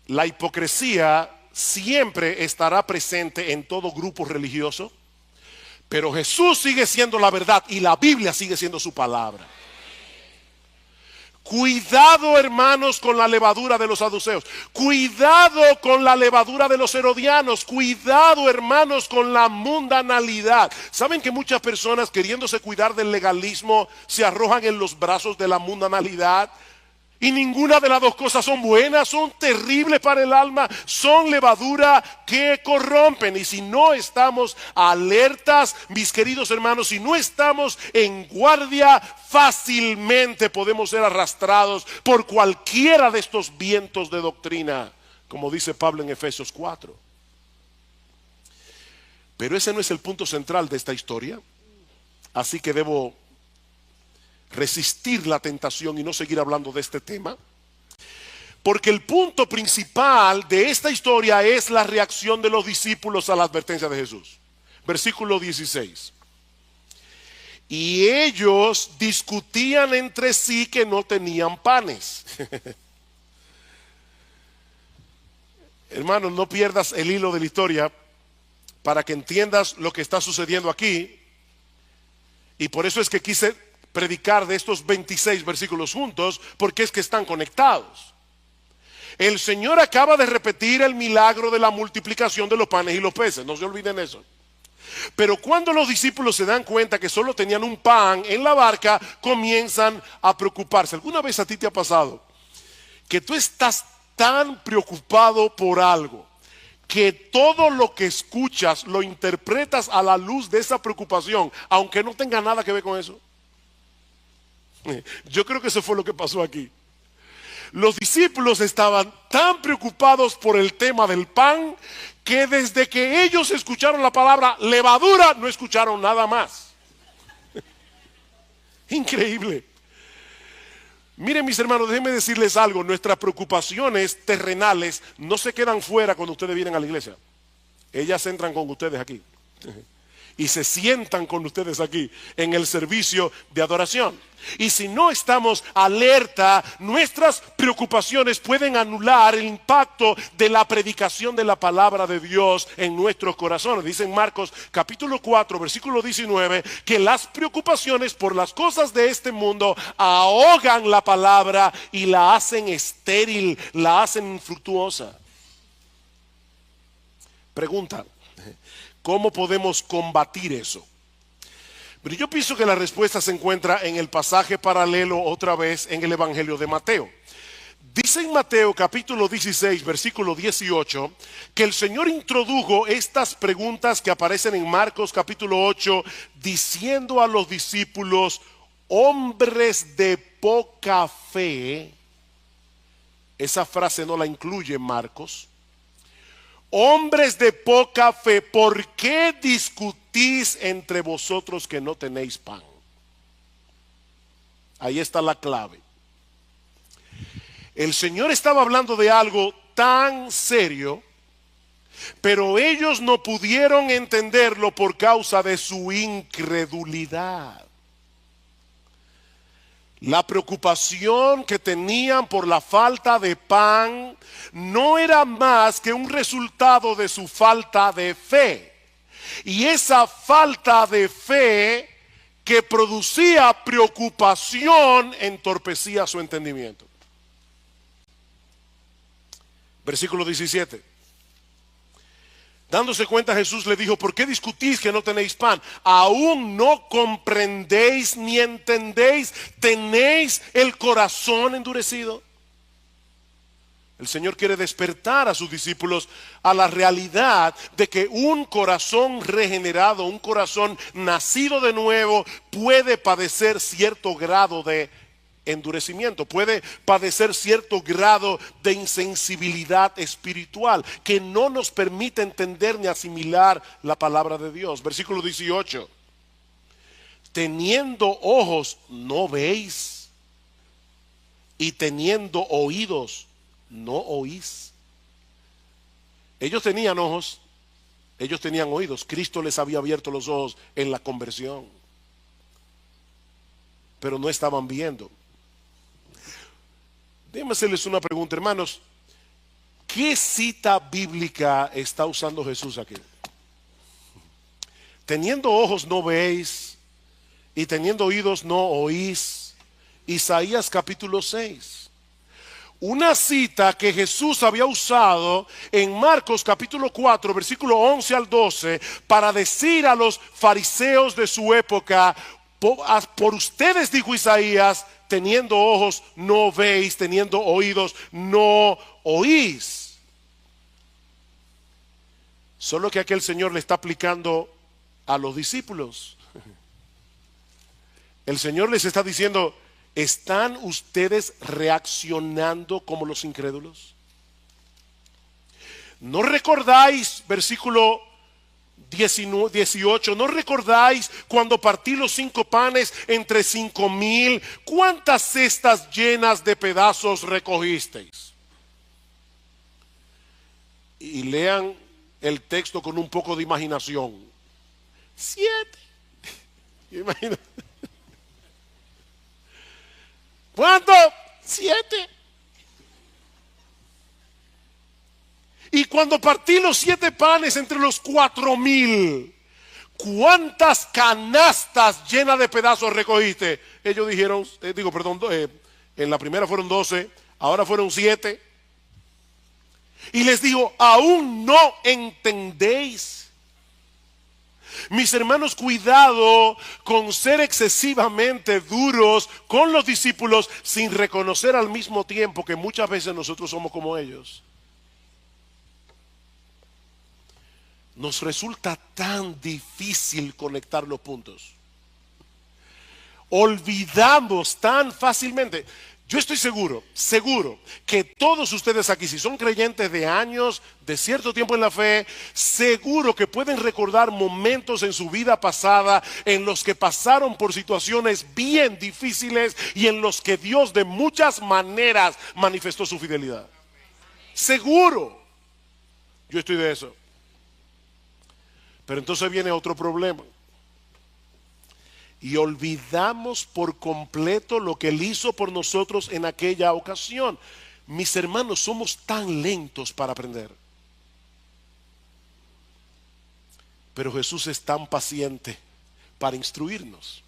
Speaker 1: La hipocresía siempre estará presente en todo grupo religioso, pero Jesús sigue siendo la verdad y la Biblia sigue siendo su palabra. Cuidado, hermanos, con la levadura de los saduceos. Cuidado con la levadura de los herodianos. Cuidado, hermanos, con la mundanalidad. ¿Saben que muchas personas, queriéndose cuidar del legalismo, se arrojan en los brazos de la mundanalidad? Y ninguna de las dos cosas son buenas, son terribles para el alma, son levadura que corrompen. Y si no estamos alertas, mis queridos hermanos, si no estamos en guardia, fácilmente podemos ser arrastrados por cualquiera de estos vientos de doctrina, como dice Pablo en Efesios 4. Pero ese no es el punto central de esta historia, así que debo resistir la tentación y no seguir hablando de este tema, porque el punto principal de esta historia es la reacción de los discípulos a la advertencia de Jesús. Versículo 16. Y ellos discutían entre sí que no tenían panes. Hermanos, no pierdas el hilo de la historia para que entiendas lo que está sucediendo aquí. Y por eso es que quise predicar de estos 26 versículos juntos, porque es que están conectados. El Señor acaba de repetir el milagro de la multiplicación de los panes y los peces, no se olviden eso. Pero cuando los discípulos se dan cuenta que solo tenían un pan en la barca, comienzan a preocuparse. ¿Alguna vez a ti te ha pasado que tú estás tan preocupado por algo que todo lo que escuchas lo interpretas a la luz de esa preocupación, aunque no tenga nada que ver con eso? Yo creo que eso fue lo que pasó aquí. Los discípulos estaban tan preocupados por el tema del pan que desde que ellos escucharon la palabra levadura no escucharon nada más. Increíble. Miren, mis hermanos, déjenme decirles algo. Nuestras preocupaciones terrenales no se quedan fuera cuando ustedes vienen a la iglesia. Ellas entran con ustedes aquí y se sientan con ustedes aquí en el servicio de adoración. Y si no estamos alerta, nuestras preocupaciones pueden anular el impacto de la predicación de la palabra de Dios en nuestros corazones. Dice en Marcos capítulo 4 versículo 19 que las preocupaciones por las cosas de este mundo ahogan la palabra y la hacen estéril, la hacen infructuosa. Pregunta: ¿cómo podemos combatir eso? Pero yo pienso que la respuesta se encuentra en el pasaje paralelo otra vez en el Evangelio de Mateo. Dice en Mateo capítulo 16 versículo 18 que el Señor introdujo estas preguntas que aparecen en Marcos capítulo 8 diciendo a los discípulos: hombres de poca fe. Esa frase no la incluye Marcos. Hombres de poca fe, ¿por qué discutís entre vosotros que no tenéis pan? Ahí está la clave. El Señor estaba hablando de algo tan serio, pero ellos no pudieron entenderlo por causa de su incredulidad. La preocupación que tenían por la falta de pan no era más que un resultado de su falta de fe. Y esa falta de fe que producía preocupación entorpecía su entendimiento. Versículo 17. Dándose cuenta, Jesús le dijo: ¿por qué discutís que no tenéis pan? ¿Aún no comprendéis ni entendéis? ¿Tenéis el corazón endurecido? El Señor quiere despertar a sus discípulos a la realidad de que un corazón regenerado, un corazón nacido de nuevo, puede padecer cierto grado de endurecimiento, puede padecer cierto grado de insensibilidad espiritual que no nos permite entender ni asimilar la palabra de Dios. Versículo 18. Teniendo ojos no veis, y teniendo oídos no oís. Ellos tenían ojos, ellos tenían oídos. Cristo les había abierto los ojos en la conversión, pero no estaban viendo. Déjenme hacerles una pregunta, hermanos. ¿Qué cita bíblica está usando Jesús aquí? Teniendo ojos no veis, y teniendo oídos no oís. Isaías capítulo 6. Una cita que Jesús había usado en Marcos capítulo 4 versículo 11 al 12 para decir a los fariseos de su época: por ustedes, dijo Isaías, teniendo ojos no veis, teniendo oídos no oís. Solo que aquí el Señor le está aplicando a los discípulos. El Señor les está diciendo: ¿están ustedes reaccionando como los incrédulos? ¿No recordáis, versículo 18, no recordáis cuando partí los 5 panes entre 5,000? ¿Cuántas cestas llenas de pedazos recogisteis? Y lean el texto con un poco de imaginación. 7. Imagina. ¿Cuánto? 7. Y cuando partí los 7 panes entre los 4,000, ¿cuántas canastas llenas de pedazos recogiste? Ellos dijeron, en la primera fueron 12, ahora fueron 7. Y les digo: ¿aún no entendéis? Mis hermanos, cuidado con ser excesivamente duros con los discípulos sin reconocer al mismo tiempo que muchas veces nosotros somos como ellos. Nos resulta tan difícil conectar los puntos. Olvidamos tan fácilmente. Yo estoy seguro que todos ustedes aquí, si son creyentes de años, de cierto tiempo en la fe, seguro que pueden recordar momentos en su vida pasada en los que pasaron por situaciones bien difíciles y en los que Dios de muchas maneras manifestó su fidelidad. Seguro. Yo estoy de eso. Pero entonces viene otro problema. Y olvidamos por completo lo que Él hizo por nosotros en aquella ocasión. Mis hermanos, somos tan lentos para aprender. Pero Jesús es tan paciente para instruirnos.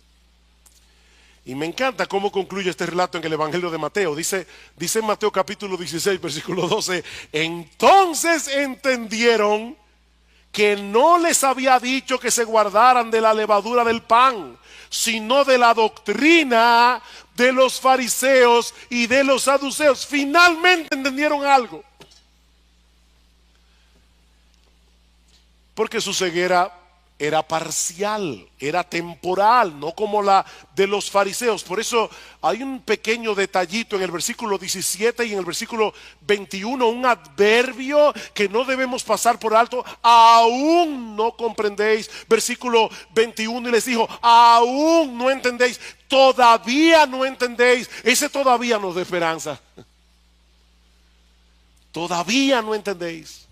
Speaker 1: Y me encanta cómo concluye este relato en el Evangelio de Mateo. Dice en Mateo capítulo 16, versículo 12, entonces entendieron que no les había dicho que se guardaran de la levadura del pan, sino de la doctrina de los fariseos y de los saduceos. Finalmente entendieron algo. Porque su ceguera era parcial, era temporal, no como la de los fariseos. Por eso hay un pequeño detallito en el versículo 17 y en el versículo 21, un adverbio que no debemos pasar por alto. Aún no comprendéis. Versículo 21, y les dijo, aún no entendéis, todavía no entendéis. Ese todavía nos da esperanza. Todavía no entendéis.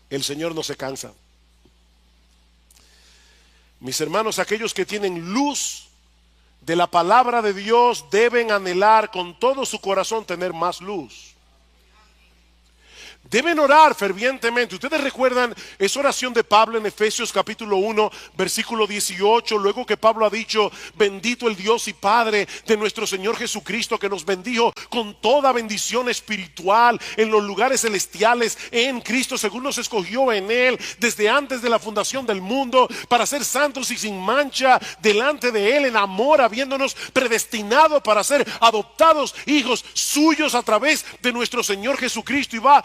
Speaker 1: El Señor no se cansa. Mis hermanos, aquellos que tienen luz de la palabra de Dios deben anhelar con todo su corazón tener más luz. Deben orar fervientemente. Ustedes recuerdan esa oración de Pablo en Efesios capítulo 1, versículo 18, luego que Pablo ha dicho, bendito el Dios y Padre de nuestro Señor Jesucristo, que nos bendijo con toda bendición espiritual en los lugares celestiales en Cristo, según nos escogió en Él desde antes de la fundación del mundo, para ser santos y sin mancha delante de Él en amor, habiéndonos predestinado para ser adoptados hijos suyos a través de nuestro Señor Jesucristo. Y va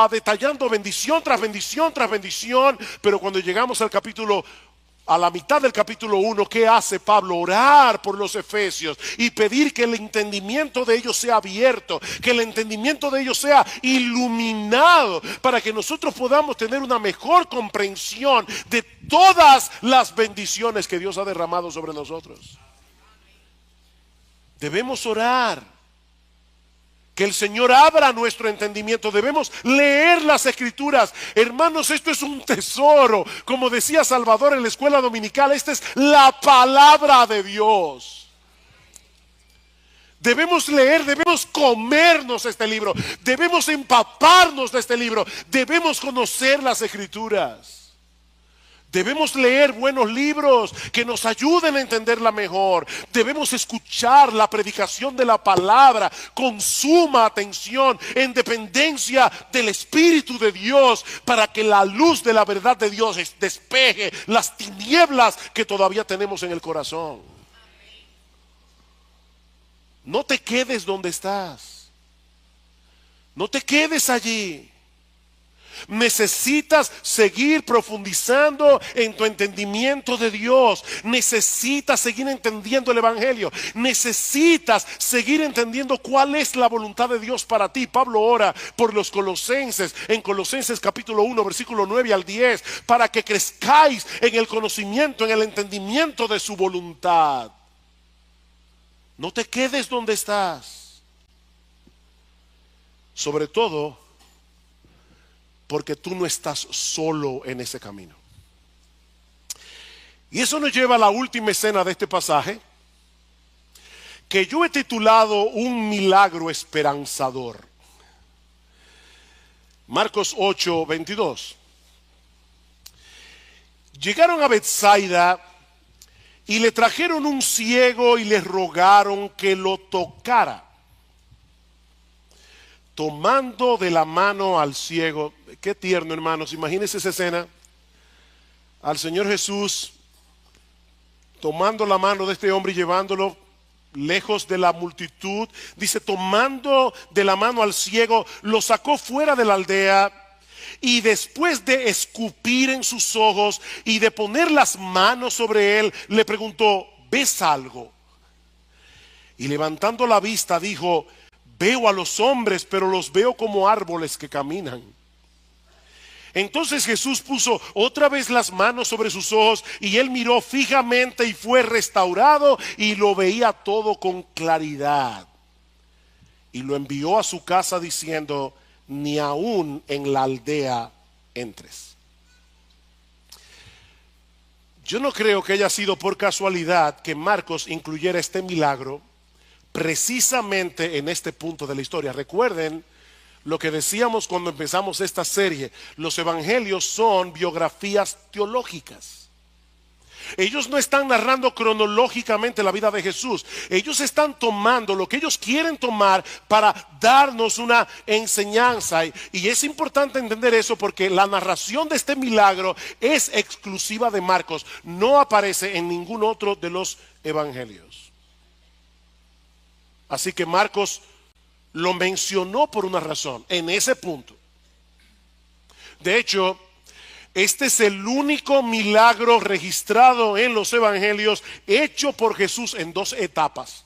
Speaker 1: detallando bendición tras bendición tras bendición. Pero cuando llegamos a la mitad del capítulo 1, ¿qué hace Pablo? Orar por los efesios y pedir que el entendimiento de ellos sea abierto, que el entendimiento de ellos sea iluminado, para que nosotros podamos tener una mejor comprensión de todas las bendiciones que Dios ha derramado sobre nosotros. Debemos orar que el Señor abra nuestro entendimiento. Debemos leer las Escrituras. Hermanos, esto es un tesoro. Como decía Salvador en la escuela dominical, esta es la palabra de Dios. Debemos leer, debemos comernos este libro, debemos empaparnos de este libro, debemos conocer las Escrituras. Debemos leer buenos libros que nos ayuden a entenderla mejor. Debemos escuchar la predicación de la palabra con suma atención, en dependencia del Espíritu de Dios, para que la luz de la verdad de Dios despeje las tinieblas que todavía tenemos en el corazón. No te quedes donde estás. No te quedes allí. Necesitas seguir profundizando en tu entendimiento de Dios. Necesitas seguir entendiendo el Evangelio. Necesitas seguir entendiendo cuál es la voluntad de Dios para ti. Pablo ora por los colosenses en Colosenses capítulo 1, versículo 9 al 10, para que crezcáis en el conocimiento, en el entendimiento de su voluntad. No te quedes donde estás. Sobre todo porque tú no estás solo en ese camino. Y eso nos lleva a la última escena de este pasaje, que yo he titulado Un milagro esperanzador. Marcos 8, 22. Llegaron a Betsaida y le trajeron un ciego y le rogaron que lo tocara. Tomando de la mano al ciego. Qué tierno, hermanos, imagínense esa escena.
Speaker 2: al Señor Jesús, tomando la mano de este hombre y llevándolo lejos de la multitud. Dice, tomando de la mano al ciego, lo sacó fuera de la aldea, y después de escupir en sus ojos y de poner las manos sobre él, le preguntó, ¿ves algo? Y levantando la vista dijo, veo a los hombres, pero los veo como árboles que caminan. Entonces Jesús puso otra vez las manos sobre sus ojos y él miró fijamente y fue restaurado y lo veía todo con claridad. Y lo envió a su casa diciendo, ni aún en la aldea entres. Yo no creo que haya sido por casualidad que Marcos incluyera este milagro precisamente en este punto de la historia. Recuerden lo que decíamos cuando empezamos esta serie. Los evangelios son biografías teológicas. Ellos no están narrando cronológicamente la vida de Jesús. Ellos están tomando lo que ellos quieren tomar para darnos una enseñanza. Y es importante entender eso porque la narración de este milagro es exclusiva de Marcos. No aparece en ningún otro de los evangelios. Así que Marcos lo mencionó por una razón, en ese punto. De hecho, este es el único milagro registrado en los evangelios hecho por Jesús en dos etapas.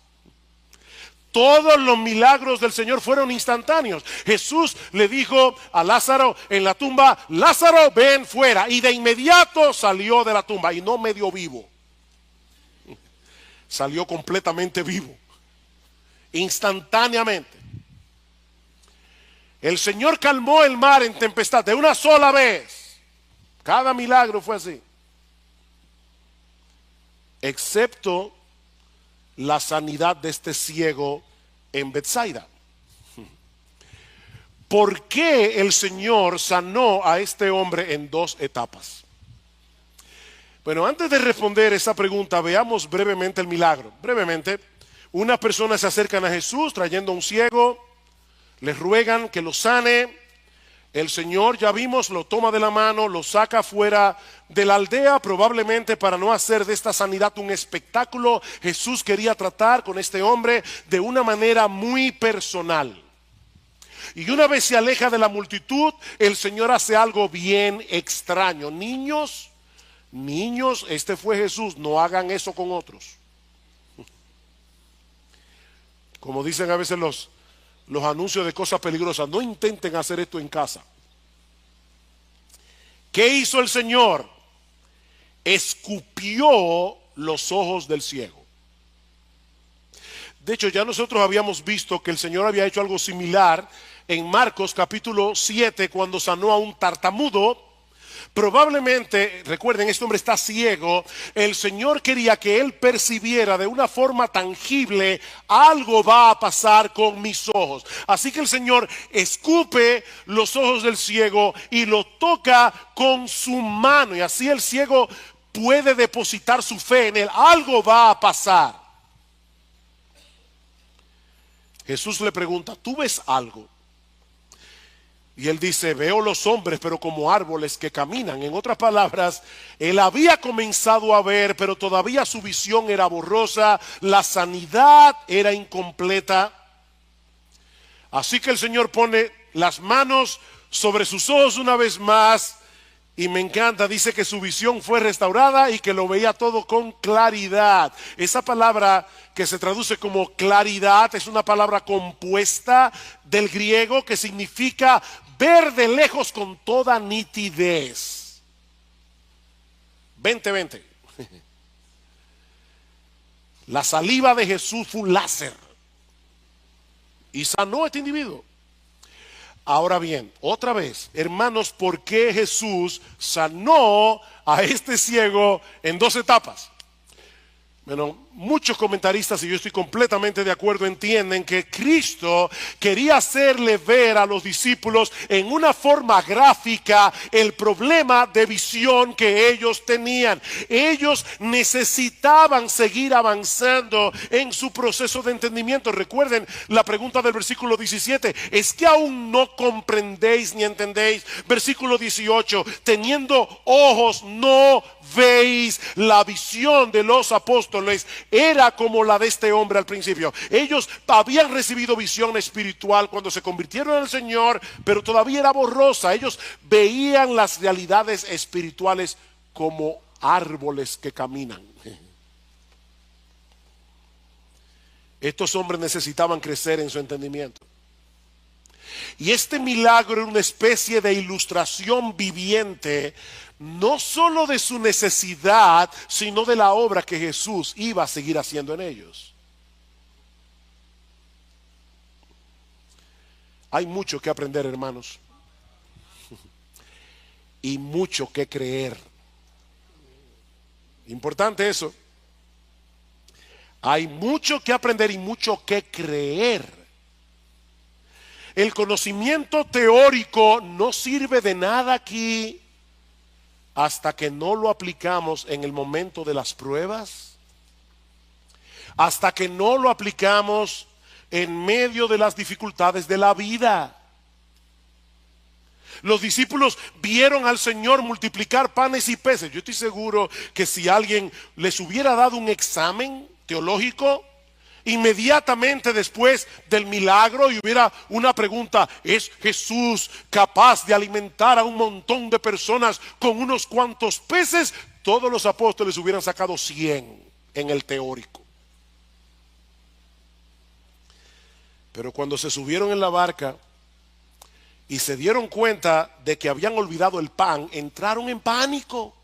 Speaker 2: Todos los milagros del Señor fueron instantáneos. Jesús le dijo a Lázaro en la tumba, Lázaro, ven fuera. Y de inmediato salió de la tumba y no medio vivo. Salió completamente vivo. Instantáneamente. El Señor calmó el mar en tempestad de una sola vez. Cada milagro fue así. Excepto la sanidad de este ciego en Betsaida. ¿Por qué el Señor sanó a este hombre en dos etapas? Bueno, antes de responder esa pregunta, veamos brevemente el milagro. Brevemente, unas personas se acercan a Jesús trayendo a un ciego, les ruegan que lo sane. El Señor, ya vimos, lo toma de la mano, lo saca fuera de la aldea, probablemente para no hacer de esta sanidad un espectáculo. Jesús quería tratar con este hombre de una manera muy personal. Y una vez se aleja de la multitud, el Señor hace algo bien extraño. Niños, este fue Jesús, no hagan eso con otros. Como dicen a veces los anuncios de cosas peligrosas, no intenten hacer esto en casa. ¿Qué hizo el Señor? Escupió los ojos del ciego. De hecho, ya nosotros habíamos visto que el Señor había hecho algo similar en Marcos capítulo 7 cuando sanó a un tartamudo. Probablemente, recuerden, este hombre está ciego. El Señor quería que él percibiera de una forma tangible, algo va a pasar con mis ojos. Así que el Señor escupe los ojos del ciego y lo toca con su mano. Y así el ciego puede depositar su fe en él. Algo va a pasar. Jesús le pregunta, ¿tú ves algo? Y él dice, veo los hombres, pero como árboles que caminan. En otras palabras, él había comenzado a ver, pero todavía su visión era borrosa, la sanidad era incompleta. Así que el Señor pone las manos sobre sus ojos una vez más, y me encanta, dice que su visión fue restaurada y que lo veía todo con claridad. Esa palabra que se traduce como claridad es una palabra compuesta del griego que significa ver de lejos con toda nitidez. 20. La saliva de Jesús fue un láser y sanó a este individuo. Ahora bien, otra vez, hermanos, ¿por qué Jesús sanó a este ciego en dos etapas? Bueno, muchos comentaristas, y yo estoy completamente de acuerdo, entienden que Cristo quería hacerle ver a los discípulos en una forma gráfica el problema de visión que ellos tenían. Ellos necesitaban seguir avanzando en su proceso de entendimiento. Recuerden la pregunta del versículo 17, ¿es que aún no comprendéis ni entendéis? Versículo 18, teniendo ojos no veis. La visión de los apóstoles era como la de este hombre al principio. Ellos habían recibido visión espiritual cuando se convirtieron en el Señor, pero todavía era borrosa. Ellos veían las realidades espirituales como árboles que caminan. Estos hombres necesitaban crecer en su entendimiento. Y este milagro era una especie de ilustración viviente, no solo de su necesidad, sino de la obra que Jesús iba a seguir haciendo en ellos. Hay mucho que aprender, hermanos, y mucho que creer. Importante eso. Hay mucho que aprender y mucho que creer. El conocimiento teórico no sirve de nada aquí hasta que no lo aplicamos en el momento de las pruebas, hasta que no lo aplicamos en medio de las dificultades de la vida. Los discípulos vieron al Señor multiplicar panes y peces. Yo estoy seguro que si alguien les hubiera dado un examen teológico inmediatamente después del milagro y hubiera una pregunta, ¿es Jesús capaz de alimentar a un montón de personas con unos cuantos peces? Todos los apóstoles hubieran sacado 100 en el teórico. Pero cuando se subieron en la barca y se dieron cuenta de que habían olvidado el pan, entraron en pánico.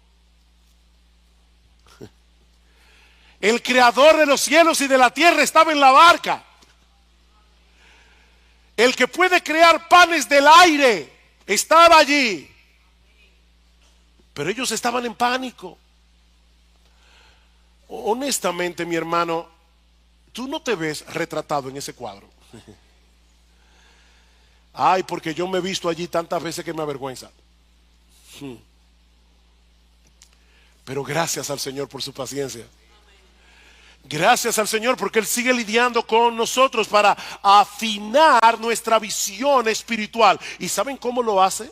Speaker 2: El creador de los cielos y de la tierra estaba en la barca. El que puede crear panes del aire estaba allí. Pero ellos estaban en pánico. Honestamente, mi hermano, tú no te ves retratado en ese cuadro. Ay, porque yo me he visto allí tantas veces que me avergüenza. Pero gracias al Señor por su paciencia. Gracias al Señor porque Él sigue lidiando con nosotros para afinar nuestra visión espiritual. ¿Y saben cómo lo hace?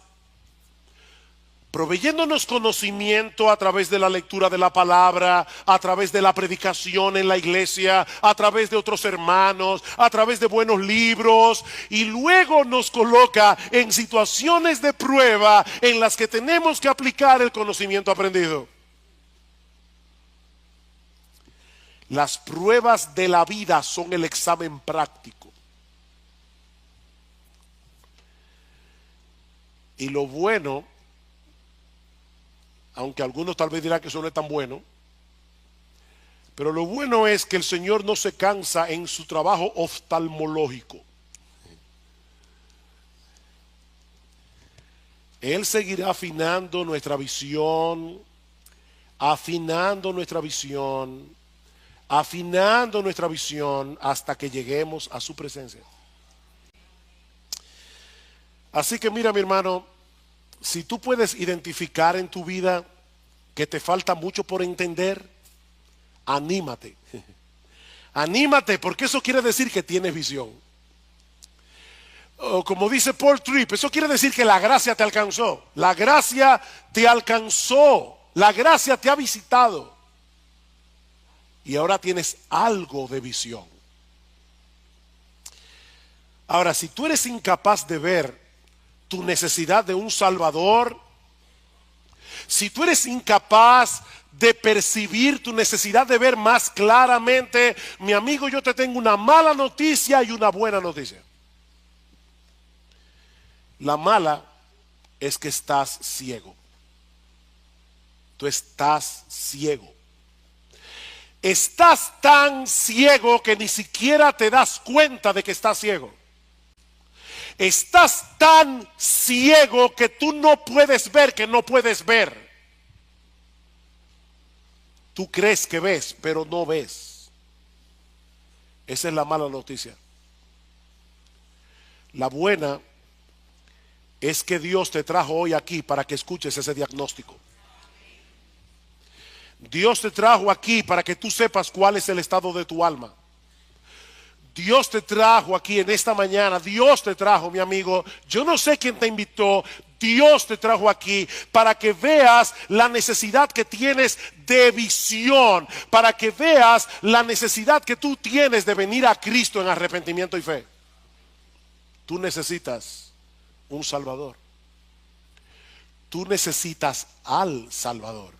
Speaker 2: Proveyéndonos conocimiento a través de la lectura de la palabra, a través de la predicación en la iglesia, a través de otros hermanos, a través de buenos libros, y luego nos coloca en situaciones de prueba en las que tenemos que aplicar el conocimiento aprendido. Las pruebas de la vida son el examen práctico. Y lo bueno, aunque algunos tal vez dirán que eso no es tan bueno, pero lo bueno es que el Señor no se cansa en su trabajo oftalmológico. Él seguirá afinando nuestra visión, afinando nuestra visión hasta que lleguemos a su presencia. Así que mira, mi hermano, si tú puedes identificar en tu vida que te falta mucho por entender, anímate. Anímate, porque eso quiere decir que tienes visión. O como dice Paul Tripp, eso quiere decir que la gracia te alcanzó. La gracia te alcanzó. La gracia te ha visitado. Y ahora tienes algo de visión. Ahora, si tú eres incapaz de ver tu necesidad de un Salvador, si tú eres incapaz de percibir tu necesidad de ver más claramente, mi amigo, yo te tengo una mala noticia y una buena noticia. La mala es que estás ciego. Tú estás ciego. Estás tan ciego que ni siquiera te das cuenta de que estás ciego. Estás tan ciego que tú no puedes ver que no puedes ver. Tú crees que ves, pero no ves. Esa es la mala noticia. La buena es que Dios te trajo hoy aquí para que escuches ese diagnóstico. Dios te trajo aquí para que tú sepas cuál es el estado de tu alma. Dios te trajo aquí en esta mañana. Dios te trajo, mi amigo. Yo no sé quién te invitó. Dios te trajo aquí para que veas la necesidad que tienes de visión, para que veas la necesidad que tú tienes de venir a Cristo en arrepentimiento y fe. Tú necesitas un Salvador. Tú necesitas al Salvador.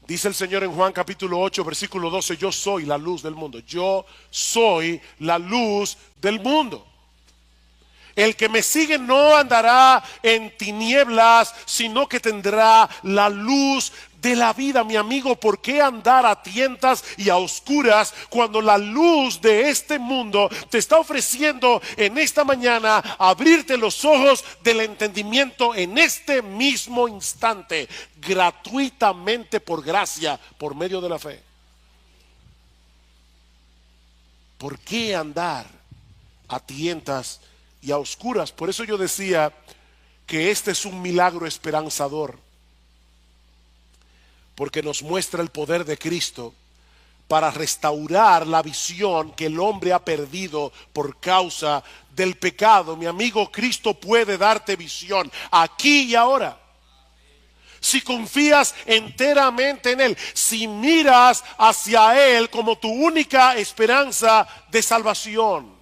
Speaker 2: Dice el Señor en Juan capítulo 8, versículo 12, yo soy la luz del mundo. Yo soy la luz del mundo. El que me sigue no andará en tinieblas, sino que tendrá la luz de la vida. Mi amigo, ¿por qué andar a tientas y a oscuras cuando la luz de este mundo te está ofreciendo en esta mañana abrirte los ojos del entendimiento en este mismo instante, gratuitamente por gracia, por medio de la fe? ¿Por qué andar a tientas y a oscuras? Por eso yo decía que este es un milagro esperanzador, porque nos muestra el poder de Cristo para restaurar la visión que el hombre ha perdido por causa del pecado. Mi amigo, Cristo puede darte visión aquí y ahora. Si confías enteramente en Él, si miras hacia Él como tu única esperanza de salvación.